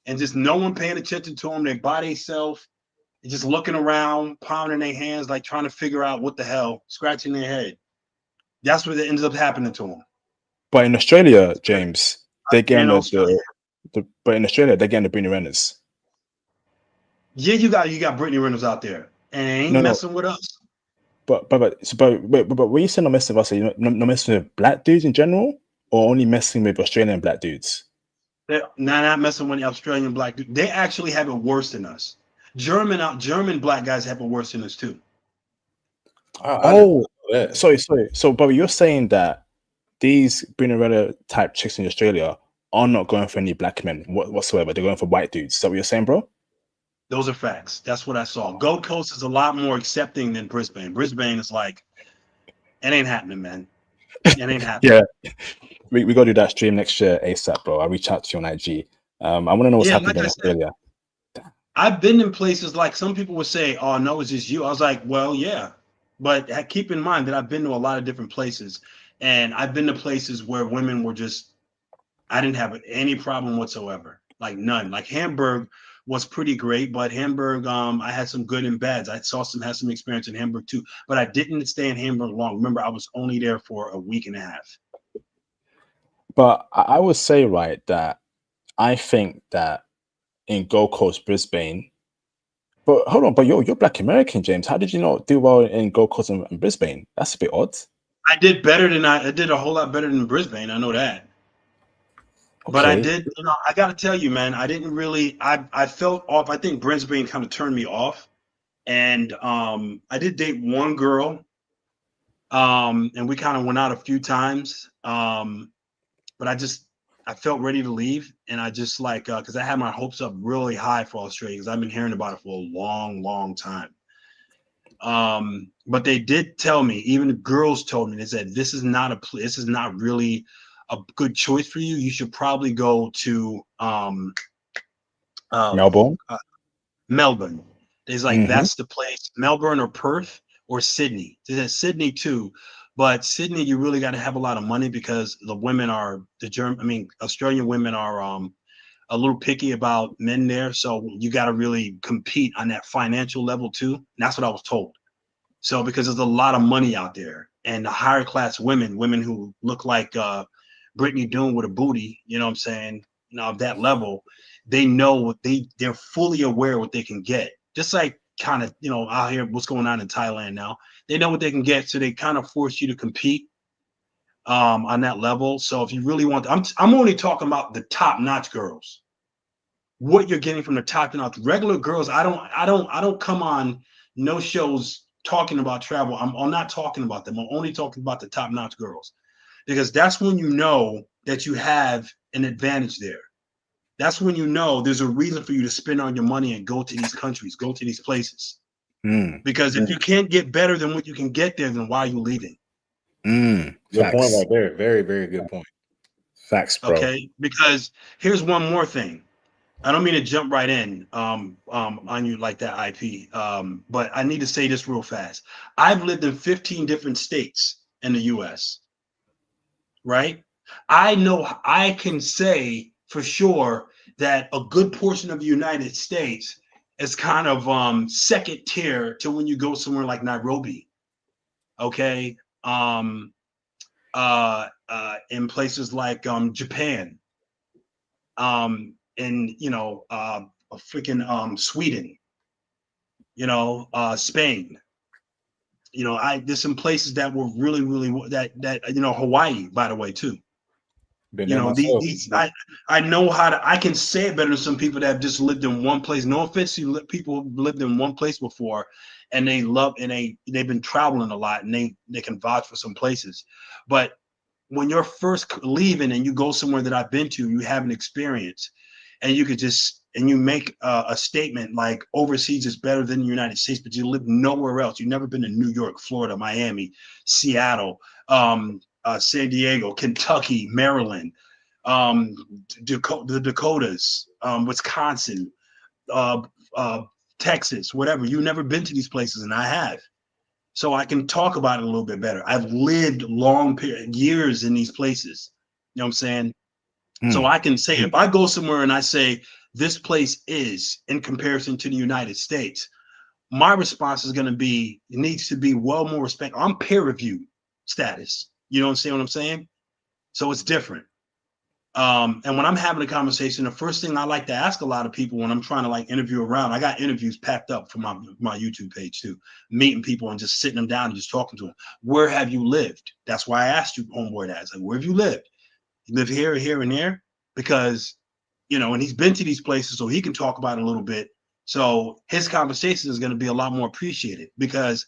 and just no one paying attention to him. They by themselves, just looking around, pounding their hands, like trying to figure out what the hell, scratching their head. That's what ends up happening to them. But in Australia, James, they're In getting Australia, but in Australia they're getting the Brittany Renners. yeah, you got Brittany Reynolds out there, and they ain't No, no. messing with us. But when you say not messing with us, you're not messing with black dudes in general, or only messing with Australian black dudes? They're not messing with the Australian black dude. They actually have it worse than us. German black guys have it worse than us too. I didn't Oh, know that. sorry. So, Bobby, you're saying that these Brunarella type chicks in Australia are not going for any black men whatsoever. They're going for white dudes. Is that what you're saying, bro? Those are facts. That's what I saw. Gold Coast is a lot more accepting than Brisbane. Brisbane is like, it ain't happening, man. It ain't happening. Yeah, we got to do that stream next year ASAP, bro. I'll reach out to you on IG. I want to know what's Yeah, happening like in I said, Australia. I've been in places like some people would say, "Oh no, it's just you." I was like, "Well, yeah," but keep in mind that I've been to a lot of different places, and I've been to places where women were just, I didn't have any problem whatsoever, like none. Like Hamburg was pretty great, but Hamburg, I had some good and bads. I had some experience in Hamburg too, but I didn't stay in Hamburg long. Remember, I was only there for a week and a half. But I would say, right, that I think that in Gold Coast, Brisbane. But hold on, but you're Black American, James. How did you not do well in Gold Coast and Brisbane? That's a bit odd. I did better than I did a whole lot better than Brisbane. I know that. But I Okay. did, I got to tell you, man, I didn't really, I felt off. I think Brisbane kind of turned me off. And I did date one girl, and we kind of went out a few times. But I felt ready to leave. And I just like, because I had my hopes up really high for Australia, because I've been hearing about it for a long, long time. But they did tell me, even the girls told me, they said, this is not really a good choice for you. You should probably go to Melbourne. Melbourne. There's like, Hmm. that's the place. Melbourne or Perth or Sydney. They said Sydney too, but Sydney, you really got to have a lot of money, because the women are Australian women are a little picky about men there. So you got to really compete on that financial level too. And that's what I was told. So because there's a lot of money out there, and the higher class women who look like Brittany Doon with a booty, you know what I'm saying, of that level, they know what they're fully aware what they can get. Just like kind of, out here, what's going on in Thailand now, they know what they can get. So they kind of force you to compete on that level. So if you really want, I'm only talking about the top notch girls, what you're getting from the top notch regular girls. I don't come on no shows talking about travel. I'm not talking about them. I'm only talking about the top notch girls, because that's when you know that you have an advantage there. That's when you know there's a reason for you to spend all your money and go to these countries, go to these places. Because if you can't get better than what you can get there, then why are you leaving? Good point right there. Very, very good point. Facts, bro. Okay, because here's one more thing. I don't mean to jump right in on you like that, IP. But I need to say this real fast. I've lived in 15 different states in the US, right? I know I can say for sure that a good portion of the United States is kind of second tier to when you go somewhere like Nairobi, okay? In places like Japan, in freaking Sweden, Spain. There's some places that were really, really that Hawaii, by the way, too. Been there myself. I know I can say it better than some people that have just lived in one place. No offense to people who lived in one place before, and they've been traveling a lot, and they can vouch for some places. But when you're first leaving and you go somewhere that I've been to, you have an experience, and you make a statement like overseas is better than the United States, but you live nowhere else. You've never been to New York, Florida, Miami, Seattle, San Diego, Kentucky, Maryland, the Dakotas, Wisconsin, Texas, whatever. You've never been to these places, and I have. So I can talk about it a little bit better. I've lived years in these places. You know what I'm saying? So I can say, if I go somewhere and I say, this place is, in comparison to the United States, my response is going to be, it needs to be well more respect. I'm peer review status. You know what I'm saying? So it's different. And when I'm having a conversation, the first thing I like to ask a lot of people when I'm trying to like interview around, I got interviews packed up for my YouTube page too, meeting people and just sitting them down and just talking to them. Where have you lived? That's why I asked you, homeboy, that. It's like, where have you lived? You live here, here, and there? Because, and he's been to these places, so he can talk about it a little bit. So his conversation is going to be a lot more appreciated, because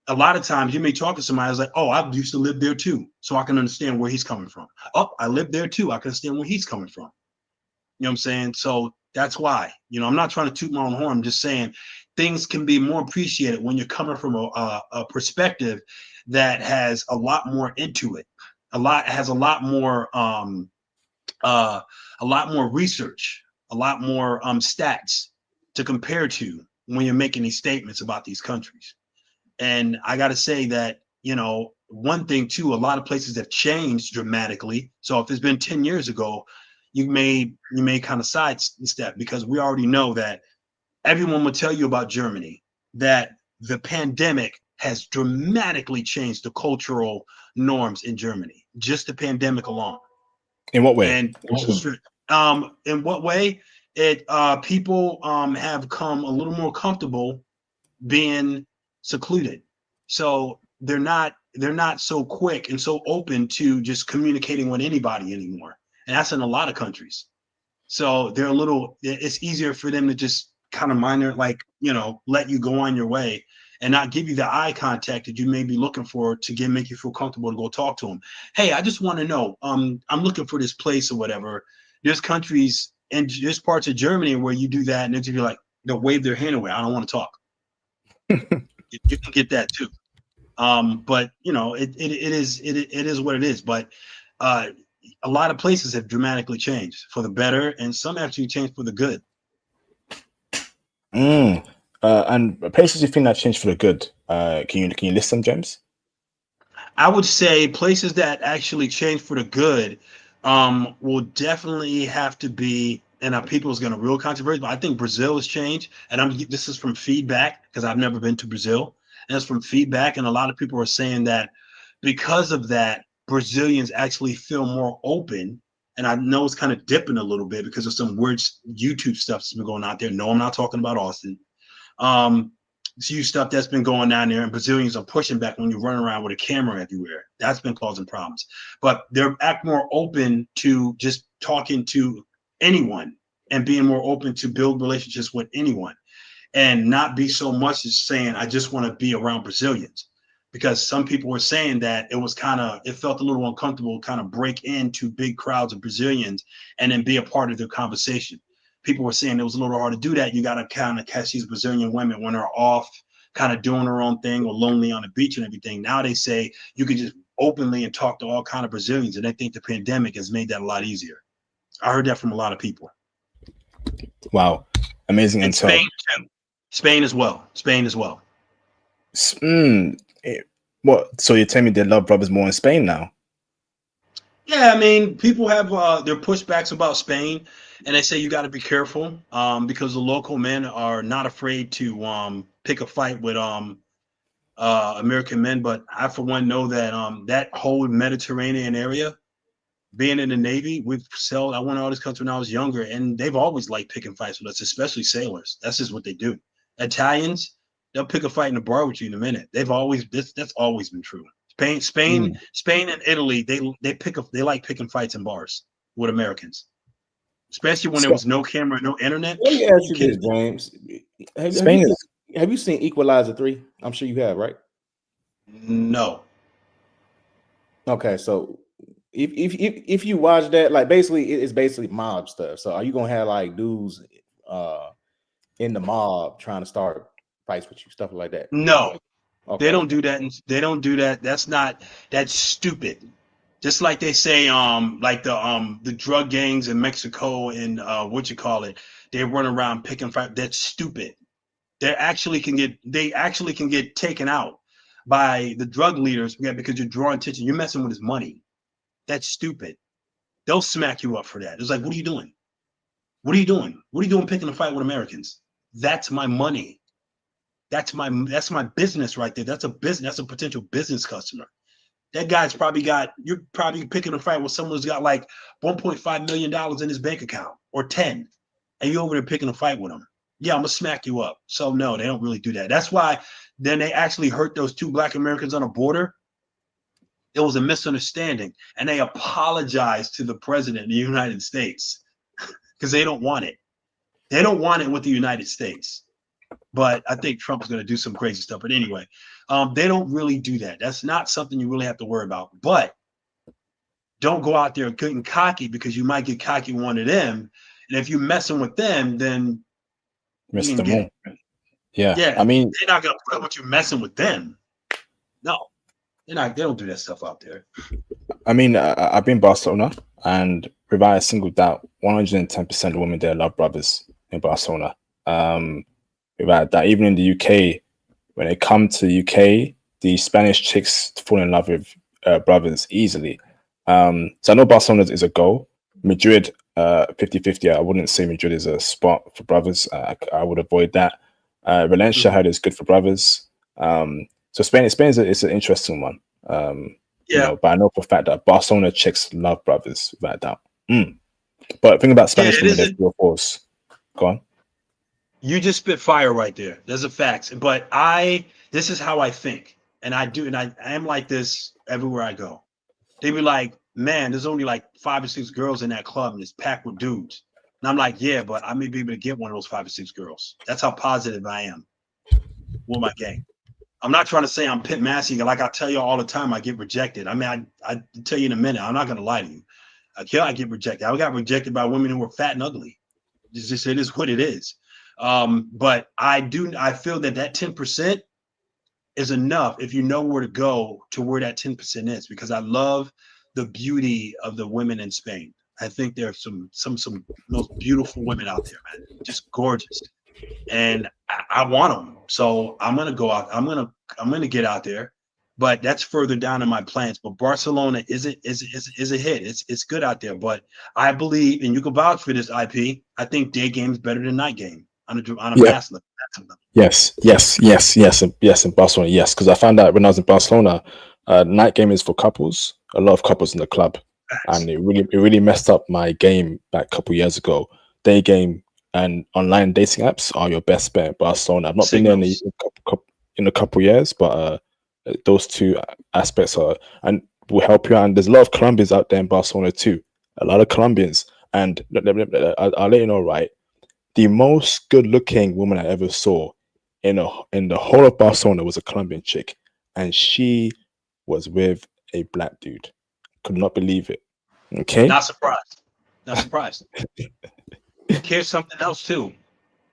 a lot of times you may talk to somebody who's like, oh, I used to live there too, so I can understand where he's coming from. Oh, I lived there too. I can understand where he's coming from. You know what I'm saying? So that's why, I'm not trying to toot my own horn. I'm just saying things can be more appreciated when you're coming from a perspective that has a lot more into it. Has a lot more research, a lot more stats to compare to when you're making these statements about these countries. And I got to say that, one thing too, a lot of places have changed dramatically. So if it's been 10 years ago, you may kind of sidestep, because we already know that everyone will tell you about Germany, that the pandemic has dramatically changed the cultural norms in Germany, just the pandemic alone. In what way? And in what way? It people have come a little more comfortable being secluded, so they're not so quick and so open to just communicating with anybody anymore, and that's in a lot of countries. So they're a little, it's easier for them to just kind of mind their, like, let you go on your way and not give you the eye contact that you may be looking for to make you feel comfortable to go talk to them. Hey, I just want to know, I'm looking for this place or whatever. There's countries and there's parts of Germany where you do that and they'll be like, they'll wave their hand away. I don't want to talk. You can get that too. But it is what it is. But a lot of places have dramatically changed for the better, and some actually changed for the good. And places you think that changed for the good, can you list some, James? I would say places that actually changed for the good will definitely have to be, and people's going to real controversy, but I think Brazil has changed. And this is from feedback, because I've never been to Brazil, and it's from feedback. And a lot of people are saying that because of that, Brazilians actually feel more open. And I know it's kind of dipping a little bit because of some weird YouTube stuff that's been going out there. No, I'm not talking about Austin. It's huge stuff that's been going down there, and Brazilians are pushing back when you run around with a camera everywhere. That's been causing problems. But they're act more open to just talking to anyone and being more open to build relationships with anyone, and not be so much as saying, I just want to be around Brazilians. Because some people were saying that it felt a little uncomfortable, kind of break into big crowds of Brazilians and then be a part of their conversation. People were saying it was a little hard to do that. You got to kind of catch these Brazilian women when they're off, kind of doing their own thing or lonely on the beach and everything. Now they say you can just openly and talk to all kind of Brazilians, and they think the pandemic has made that a lot easier. I heard that from a lot of people. Wow, amazing. And Spain too. Spain as well. What? So you're telling me they love brothers more in Spain now? Yeah, I mean, people have their pushbacks about Spain, and they say you got to be careful because the local men are not afraid to pick a fight with American men. But I, for one, know that that whole Mediterranean area, being in the Navy, I went to all this country when I was younger, and they've always liked picking fights with us, especially sailors. That's just what they do. Italians, they'll pick a fight in the bar with you in a minute. That's always been true. Spain, and Italy, they like picking fights in bars with Americans, especially when there was no camera, no internet. Let me ask you this, James. Have you seen Equalizer 3? I'm sure you have, right? No. Okay, so if you watch that, like, basically it's basically mob stuff. So are you gonna have like dudes in the mob trying to start fights with you, stuff like that? No. Okay. They don't do that. They don't do that. That's stupid. Just like they say, like the drug gangs in Mexico and they run around picking fight. That's stupid. They actually can get taken out by the drug leaders because you're drawing attention. You're messing with his money. That's stupid. They'll smack you up for that. It's like, what are you doing? What are you doing? What are you doing picking a fight with Americans? That's my money. That's my business right there. That's a business. That's a potential business customer. That guy's you're probably picking a fight with someone who's got like $1.5 million in his bank account or 10, and you're over there picking a fight with him. Yeah, I'm gonna smack you up. So no, they don't really do that. That's why then they actually hurt those 2 Black Americans on the border. It was a misunderstanding, and they apologized to the president of the United States because they don't want it. They don't want it with the United States. But I think Trump is going to do some crazy stuff. But anyway, they don't really do that. That's not something you really have to worry about. But don't go out there getting cocky, because you might get cocky with one of them. And if you're messing with them, then Miss them all. Yeah. I mean, they're not going to put up with you messing with them. No, they're not. They don't do that stuff out there. I mean, I've been in Barcelona, and without a single doubt, 110% of women there love brothers in Barcelona. Without that, even in the UK, when they come to the UK, the Spanish chicks fall in love with brothers easily. So I know Barcelona is a goal. Madrid, 50-50. I wouldn't say Madrid is a spot for brothers. I would avoid that. Valencia heard is good for brothers. So Spain is an interesting one. You know, but I know for a fact that Barcelona chicks love brothers, without doubt. But think about Spanish women, there's 3 or 4s. Go on. You just spit fire right there. There's a fact. But this is how I think. And I am like this everywhere I go. They be like, man, there's only like 5 or 6 girls in that club and it's packed with dudes. And I'm like, yeah, but I may be able to get one of those 5 or 6 girls. That's how positive I am with my game. I'm not trying to say I'm Pit Massey. Like I tell you all the time, I get rejected. I mean, I tell you in a minute, I'm not going to lie to you. I get rejected. I got rejected by women who were fat and ugly. It is what it is. But I feel that 10% is enough if you know where to go to where that 10% is, because I love the beauty of the women in Spain. I think there are some most beautiful women out there, man, just gorgeous. And I want them. So I'm going to go out. I'm going to get out there, but that's further down in my plans. But Barcelona is a hit. It's good out there, but I believe, and you can vouch for this, IP, I think day game is better than night game on a mass level. Yes, in Barcelona, yes. Because I found out when I was in Barcelona, night game is for couples, a lot of couples in the club. And it really messed up my game back a couple years ago. Day game and online dating apps are your best bet in Barcelona. I've not been there in a couple years, but those 2 aspects and will help you out. And there's a lot of Colombians out there in Barcelona too. A lot of Colombians. And I'll let you know, right? The most good-looking woman I ever saw in the whole of Barcelona was a Colombian chick, and she was with a black dude. Could not believe it. Okay. Not surprised. Here's something else too.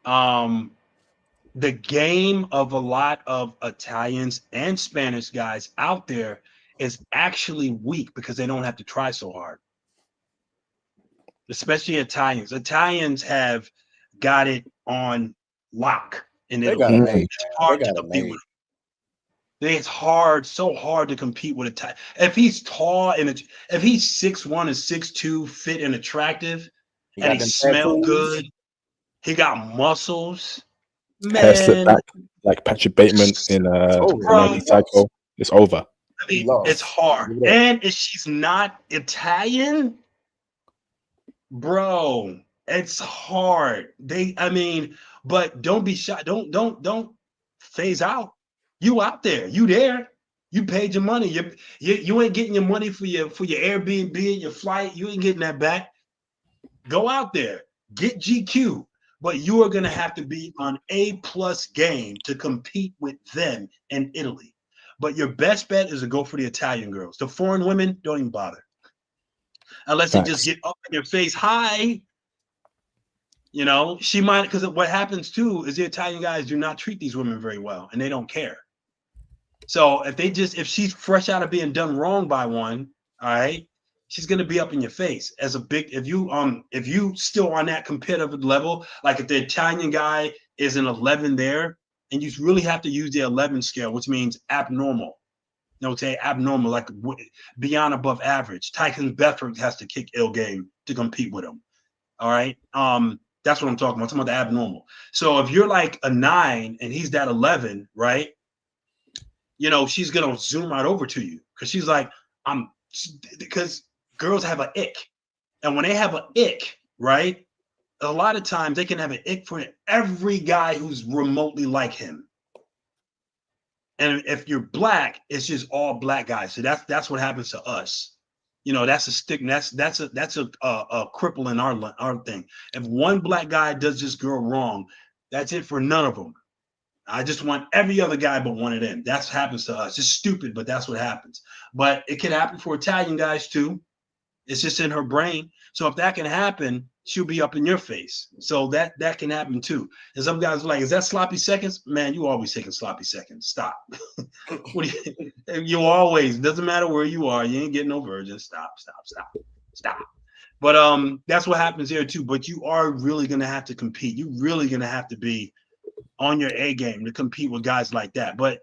The game of a lot of Italians and Spanish guys out there is actually weak because they don't have to try so hard. Especially Italians. Italians have got it on lock in Italy. It's hard to compete with. It's so hard to compete with Italian. If he's tall and if he's 6'1" and 6'2", fit and attractive, and he smells good, he got muscles. Man, back like Patrick Bateman in Psycho. It's over. I mean, it's hard. And if she's not Italian, bro, it's hard. But don't be shy. Don't phase out. You out there. You there. You paid your money. You ain't getting your money for your Airbnb and your flight. You ain't getting that back. Go out there. Get GQ. But you are going to have to be on A+ game to compete with them in Italy. But your best bet is to go for the Italian girls. The foreign women, don't even bother. Unless they just get up in your face, hi. You know, she might, because what happens too is the Italian guys do not treat these women very well, and they don't care. So if she's fresh out of being done wrong by one, all right, she's gonna be up in your face as a big. If you still on that competitive level, like if the Italian guy is an 11 there, and you really have to use the 11 scale, which means abnormal. Abnormal, like beyond above average. Tyson Bedford has to kick ill game to compete with him. All right. That's what I'm talking about. I'm talking about the abnormal. So if you're like a 9 and he's that 11, right? You know, she's gonna zoom right over to you because she's like, because girls have an ick. And when they have an ick, right? A lot of times they can have an ick for every guy who's remotely like him. And if you're black, it's just all black guys. So that's what happens to us. You know, that's a stick. That's a cripple in our thing. If one black guy does this girl wrong, that's it for none of them. I just want every other guy but one of them. That's what happens to us. It's stupid, but that's what happens. But it can happen for Italian guys too. It's just in her brain. So if that can happen, she'll be up in your face. So that can happen too. And some guys are like, is that sloppy seconds? Man, you always taking sloppy seconds. Stop. You always, doesn't matter where you are, you ain't getting no virgin. Stop. But that's what happens here too. But you are really gonna have to compete. You're really gonna have to be on your A game to compete with guys like that. But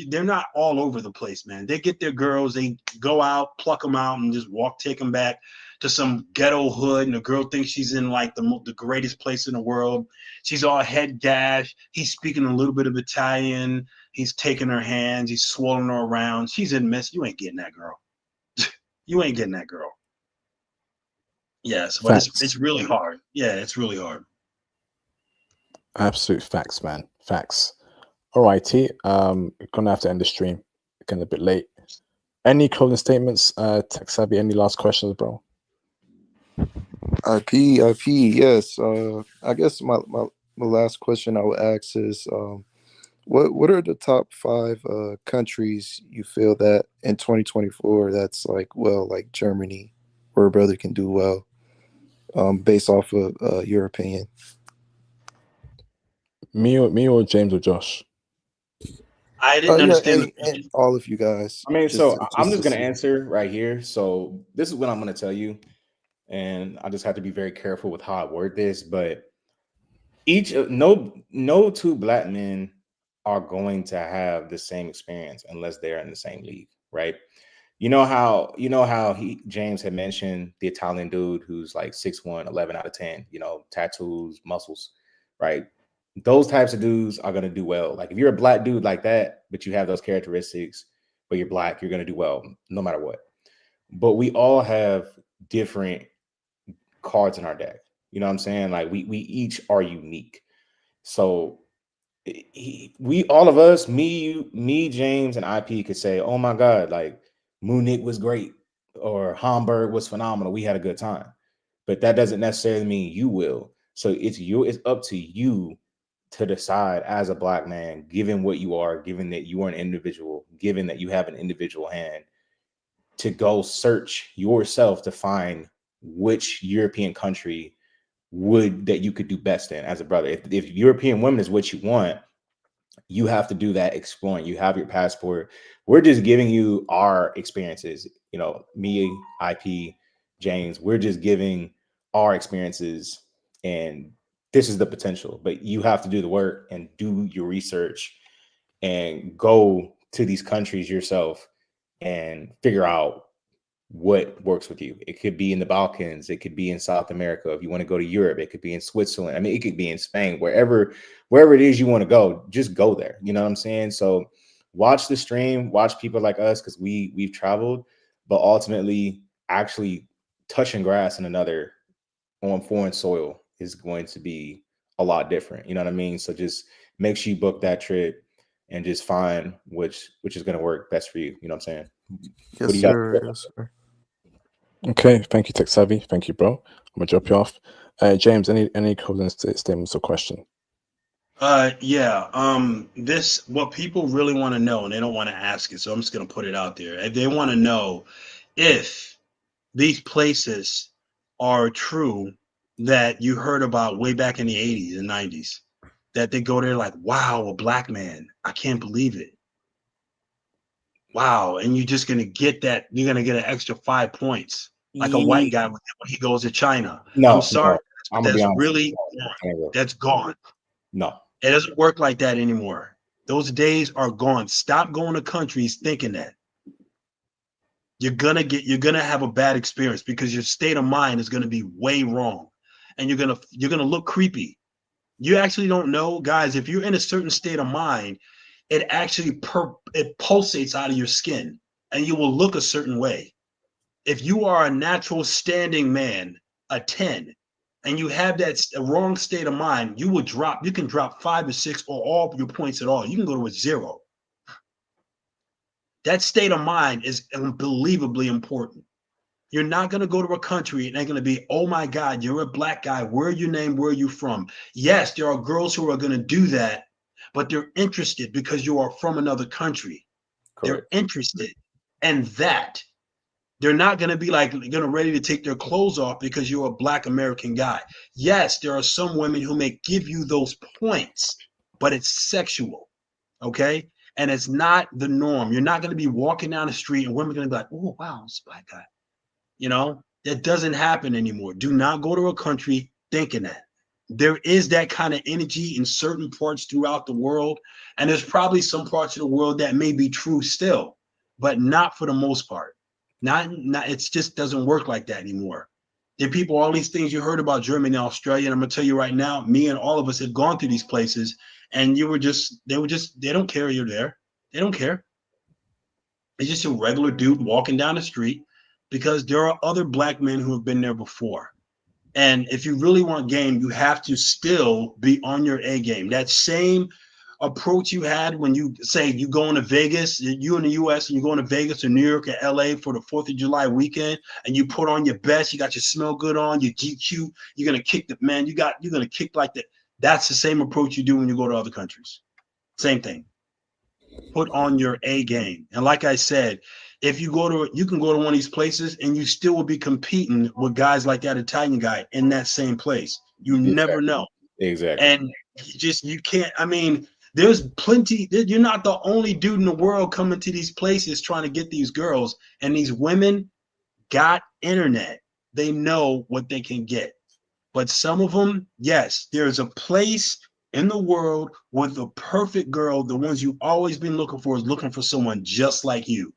they're not all over the place, man. They get their girls, they go out, pluck them out, and just take them back. to some ghetto hood, and the girl thinks she's in like the greatest place in the world. She's all head gash. He's speaking a little bit of Italian. He's taking her hands. He's swirling her around. She's in mess. You ain't getting that girl. You ain't getting that girl. Yes, but it's really hard. Yeah, it's really hard. Absolute facts, man. Facts. All righty. Gonna have to end the stream. Getting a bit late. Any closing statements? Tech Savvy, any last questions, bro? IP, yes. I guess my last question I would ask is, what are the top 5 countries you feel that in 2024 that's like, well, like Germany, where a brother can do well, based off of your opinion? Me or James or Josh? I didn't understand. And all of you guys. I mean, so I'm just to gonna see. answer right here. So this is what I'm gonna tell you, and I just have to be very careful with how I word this. But no 2 black men are going to have the same experience unless they're in the same league, right? You know how James had mentioned the Italian dude who's like 6'1", 11 out of 10, tattoos, muscles, right? Those types of dudes are going to do well. Like if you're a black dude like that, but you have those characteristics, but you're black, you're going to do well no matter what. But we all have different cards in our deck. You know what I'm saying? Like we each are unique. So we all of us, me, James, and IP could say, "Oh my God, like Munich was great," or "Hamburg was phenomenal. We had a good time." But that doesn't necessarily mean you will. So it's up to you to decide as a black man, given what you are, given that you are an individual, given that you have an individual hand, to go search yourself to find which European country that you could do best in as a brother. If European women is what you want, you have to do that exploring. You have your passport. We're just giving you our experiences. Me, IP, James, we're just giving our experiences, and this is the potential. But you have to do the work and do your research and go to these countries yourself and figure out what works with you. It could be in the Balkans. It could be in South America. If you want to go to Europe, it could be in Switzerland. I mean, it could be in Spain, wherever it is you want to go, just go there. You know what I'm saying? So watch the stream, watch people like us, because we've traveled, but ultimately actually touching grass in another on foreign soil is going to be a lot different. You know what I mean? So just make sure you book that trip and just find which is going to work best for you. You know what I'm saying? Yes, sir. Yes, sir. Okay, thank you, Tech Savvy. Thank you, bro. I'm gonna drop you off. James, any closing statements or question? This what people really want to know, and they don't want to ask it, so I'm just gonna put it out there. They want to know if these places are true that you heard about way back in the 80s and 90s, that they go there like, wow, a black man, I can't believe it. Wow, and you're just gonna get that. You're gonna get an extra 5 points, like a white guy when he goes to China. No, I'm sorry, I'm but gonna be that's honest. really that's gone. No, it doesn't work like that anymore. Those days are gone. Stop going to countries thinking that you're gonna have a bad experience, because your state of mind is gonna be way wrong, and you're gonna look creepy. You actually don't know, guys. If you're in a certain state of mind, it actually it pulsates out of your skin, and you will look a certain way. If you are a natural standing man, a 10, and you have that wrong state of mind, you can drop 5 or 6 or all your points at all. You can go to a 0. That state of mind is unbelievably important. You're not going to go to a country and they're going to be, oh my God, you're a black guy. Where are you named? Where are you from? Yes, there are girls who are going to do that, but they're interested because you are from another country. correct. They're interested in that. They're not going to be like ready to take their clothes off because you're a black American guy. Yes, there are some women who may give you those points, but it's sexual. Okay. And it's not the norm. You're not going to be walking down the street and women are going to be like, oh, wow, it's a black guy. That doesn't happen anymore. Do not go to a country thinking that. There is that kind of energy in certain parts throughout the world. And there's probably some parts of the world that may be true still, but not for the most part. Not it just doesn't work like that anymore. There are people, all these things you heard about Germany and Australia, and I'm gonna tell you right now, me and all of us have gone through these places, and they don't care you're there. They don't care. It's just a regular dude walking down the street because there are other black men who have been there before. And if you really want game, you have to still be on your A game. That same approach you had when you say you going to Vegas, you in the US and you're going to Vegas or New York or LA for the 4th of July weekend, and you put on your best, you got your smell good on, your GQ, you're gonna kick the man, you're gonna kick like that. That's the same approach you do when you go to other countries. Same thing. Put on your A game. And like I said, if you can go to one of these places and you still will be competing with guys like that Italian guy in that same place. You never know. Exactly. And you can't, I mean, there's plenty, you're not the only dude in the world coming to these places trying to get these girls. And these women got internet. They know what they can get. But some of them, yes, there's a place in the world with the perfect girl. The ones you've always been looking for is looking for someone just like you.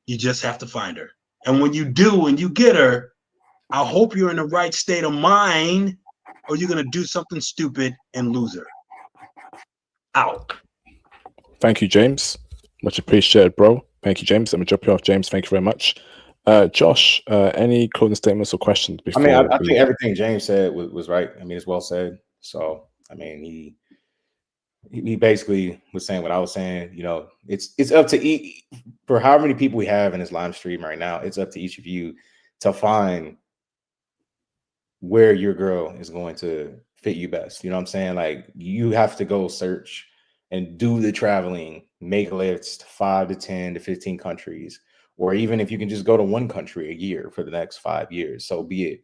You just have to find her. And when you do and you get her, I hope you're in the right state of mind, or you're going to do something stupid and lose her. Out. Thank you, James. Much appreciated, bro. Thank you, James. Let me drop you off, James. Thank you very much. Josh, any closing statements or questions before? I mean, I think everything James said was right. I mean, it's well said. So, I mean, he basically was saying what I was saying. You know, it's up to each, for how many people we have in this live stream right now. It's up to each of you to find where your girl is going to fit you best. You know what I'm saying? Like, you have to go search and do the traveling, make lists 5 to 10 to 15 countries, or even if you can just go to one country a year for the next 5 years, so be it.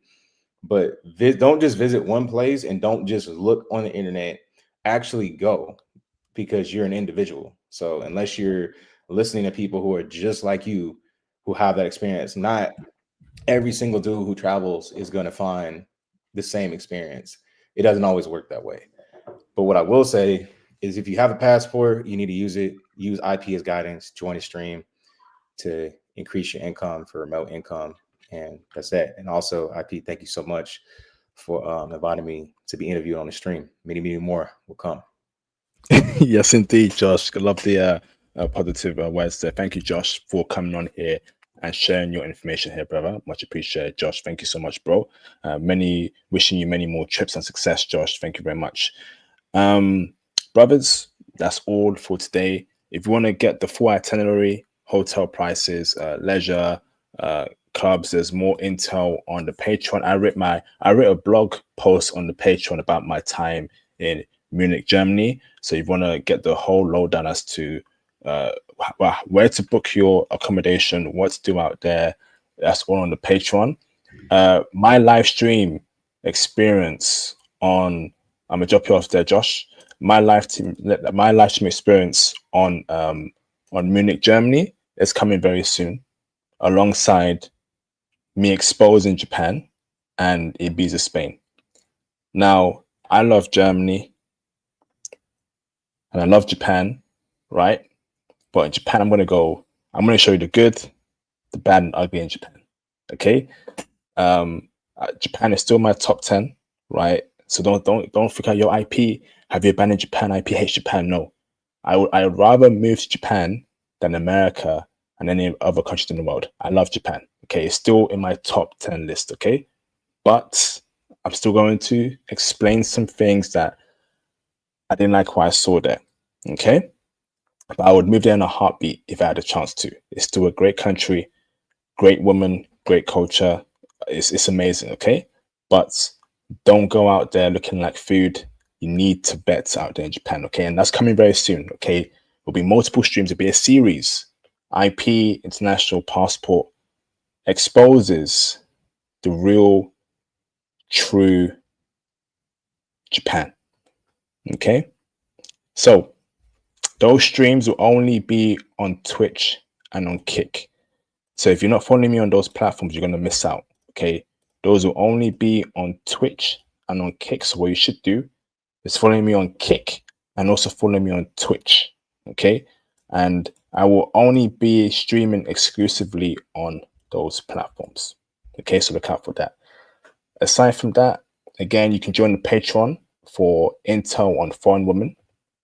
But don't just visit one place and don't just look on the internet. Actually go, because you're an individual. So unless you're listening to people who are just like you, who have that experience, not every single dude who travels is going to find the same experience. It doesn't always work that way. But what I will say is, if you have a passport, you need to use it. Use IP as guidance. Join a stream to increase your income for remote income. And that's that. And also, IP, thank you so much for inviting me to be interviewed on the stream. Many, many more will come. Yes, indeed, Josh. I love the positive words there. Thank you, Josh, for coming on here and sharing your information here, brother. Much appreciated, Josh. Thank you so much, bro. Wishing you many more trips and success, Josh. Thank you very much. Brothers, that's all for today. If you want to get the full itinerary, hotel prices, leisure, clubs, there's more intel on the Patreon. I wrote a blog post on the Patreon about my time in Munich, Germany. So if you want to get the whole lowdown as to where to book your accommodation, what to do out there, that's all on the Patreon. My live stream experience on, I'm gonna drop you off there, Josh. My live stream experience on Munich, Germany is coming very soon, alongside me exposing Japan and Ibiza, Spain. Now, I love Germany and I love Japan, right? But in Japan, I'm going to show you the good, the bad, and ugly in Japan. Okay? Japan is still my top 10, right? So don't forget your IP. Have you abandoned Japan? IP hates Japan. No. I would rather move to Japan than America and any other countries in the world. I love Japan. Okay, it's still in my top 10 list. Okay, but I'm still going to explain some things that I didn't like what I saw there. Okay, but I would move there in a heartbeat if I had a chance to. It's still a great country, great woman, great culture. It's amazing. Okay, but don't go out there looking like food. You need to bet out there in Japan. Okay, and that's coming very soon. Okay, there'll be multiple streams. It'll be a series. IP International Passport exposes the real, true Japan. Okay, so those streams will only be on Twitch and on Kick. So if you're not following me on those platforms, you're going to miss out. Okay, those will only be on Twitch and on Kick. So what you should do is follow me on Kick and also follow me on Twitch. Okay, and I will only be streaming exclusively on those platforms. Okay, so look out for that. Aside from that, again, you can join the Patreon for intel on foreign women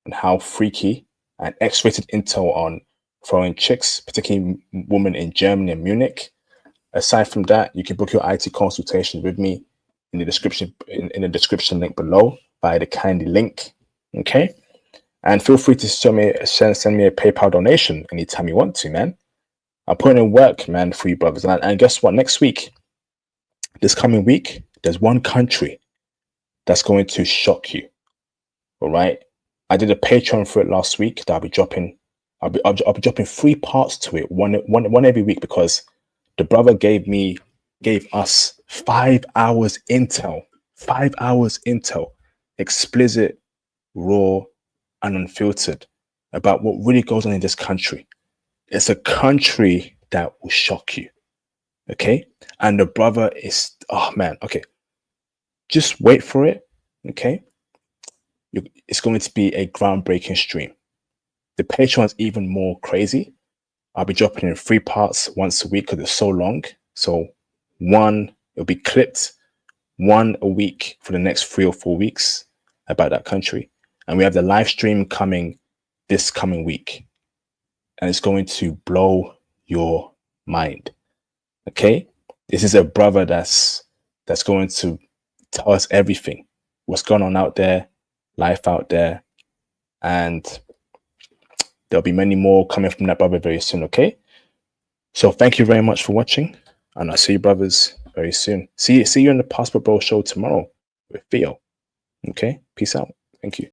and how freaky, and X-rated intel on foreign chicks, particularly women in Germany and Munich. Aside from that, you can book your IT consultation with me in the description in the description link below via the Kindly link. Okay, and feel free to send me a PayPal donation anytime you want to, man. I'm putting in work, man, for you brothers. And guess what? Next week, this coming week, there's one country that's going to shock you. All right, I did a Patreon for it last week that I'll be dropping. I'll be dropping 3 parts to it, one every week, because the brother gave us 5 hours intel, explicit, raw, and unfiltered about what really goes on in this country. It's a country that will shock you. Okay, and the brother is, oh man, okay, just wait for it. Okay, it's going to be a groundbreaking stream. The Patreon is even more crazy. I'll be dropping in 3 parts once a week because it's so long. So it'll be clipped, 1 a week for the next 3 or 4 weeks about that country. And we have the live stream coming this coming week. And it's going to blow your mind. Okay? This is a brother that's going to tell us everything. What's going on out there, life out there. And there'll be many more coming from that brother very soon, okay? So thank you very much for watching, and I'll see you brothers very soon. See you in the Passport Bro show tomorrow with Theo. Okay? Peace out. Thank you.